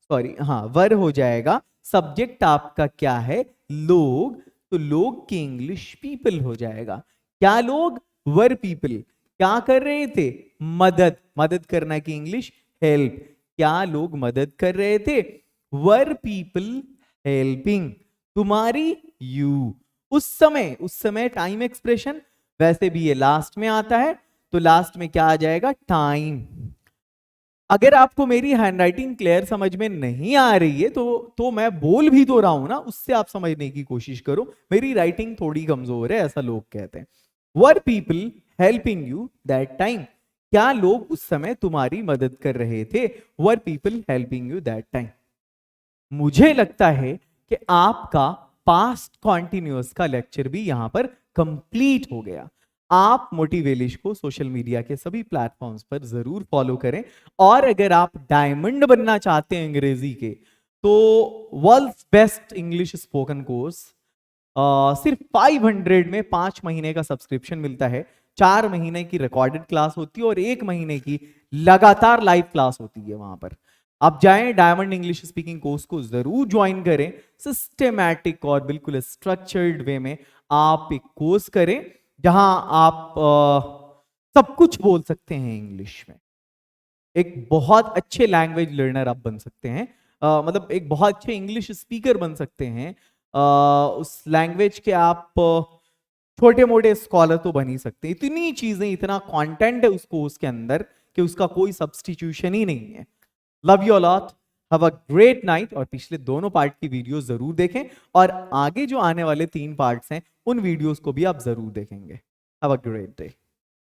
सॉरी हाँ वर हो जाएगा। सब्जेक्ट आपका क्या है? लोग, तो लोग की इंग्लिश पीपल हो जाएगा। क्या लोग? Were people. क्या कर रहे थे? मदद, मदद करना की इंग्लिश हेल्प। क्या लोग मदद कर रहे थे? वर पीपल हेल्पिंग तुम्हारी, यू। उस समय टाइम एक्सप्रेशन, वैसे भी ये लास्ट में आता है, तो लास्ट में क्या आ जाएगा? टाइम। अगर आपको मेरी हैंडराइटिंग क्लियर समझ में नहीं आ रही है तो मैं बोल भी तो रहा हूं ना, उससे आप समझने की कोशिश करो। मेरी राइटिंग थोड़ी कमजोर है, ऐसा लोग कहते हैं। Were people helping you that time? क्या लोग उस समय तुम्हारी मदद कर रहे थे? Were people helping you that time? मुझे लगता है कि आपका पास्ट कॉन्टिन्यूअस का लेक्चर भी यहां पर कंप्लीट हो गया। आप मोटिवेलिश को सोशल मीडिया के सभी प्लेटफॉर्म्स पर जरूर फॉलो करें। और अगर आप डायमंड बनना चाहते हैं अंग्रेजी के, तो world's best English spoken course सिर्फ 500 में 5 महीने का सब्सक्रिप्शन मिलता है। 4 महीने की रिकॉर्डेड क्लास होती है और 1 महीने की लगातार लाइव क्लास होती है वहां पर। आप जाएं, डायमंड इंग्लिश स्पीकिंग कोर्स को जरूर ज्वाइन करें। सिस्टेमैटिक और बिल्कुल स्ट्रक्चर्ड वे में आप एक कोर्स करें जहां आप सब कुछ बोल सकते हैं इंग्लिश में। एक बहुत अच्छे लैंग्वेज लर्नर आप बन सकते हैं, मतलब एक बहुत अच्छे इंग्लिश स्पीकर बन सकते हैं। उस लैंग्वेज के आप छोटे मोटे स्कॉलर तो बन ही सकते हैं। इतनी चीजें, इतना कंटेंट है उस कोर्स के अंदर कि उसका कोई सब्स्टिट्यूशन ही नहीं है। Love you lot, have a great night. और पिछले दोनों पार्ट की वीडियो जरूर देखें, और आगे जो आने वाले 3 पार्ट्स हैं उन वीडियोस को भी आप जरूर देखेंगे। Have a great day.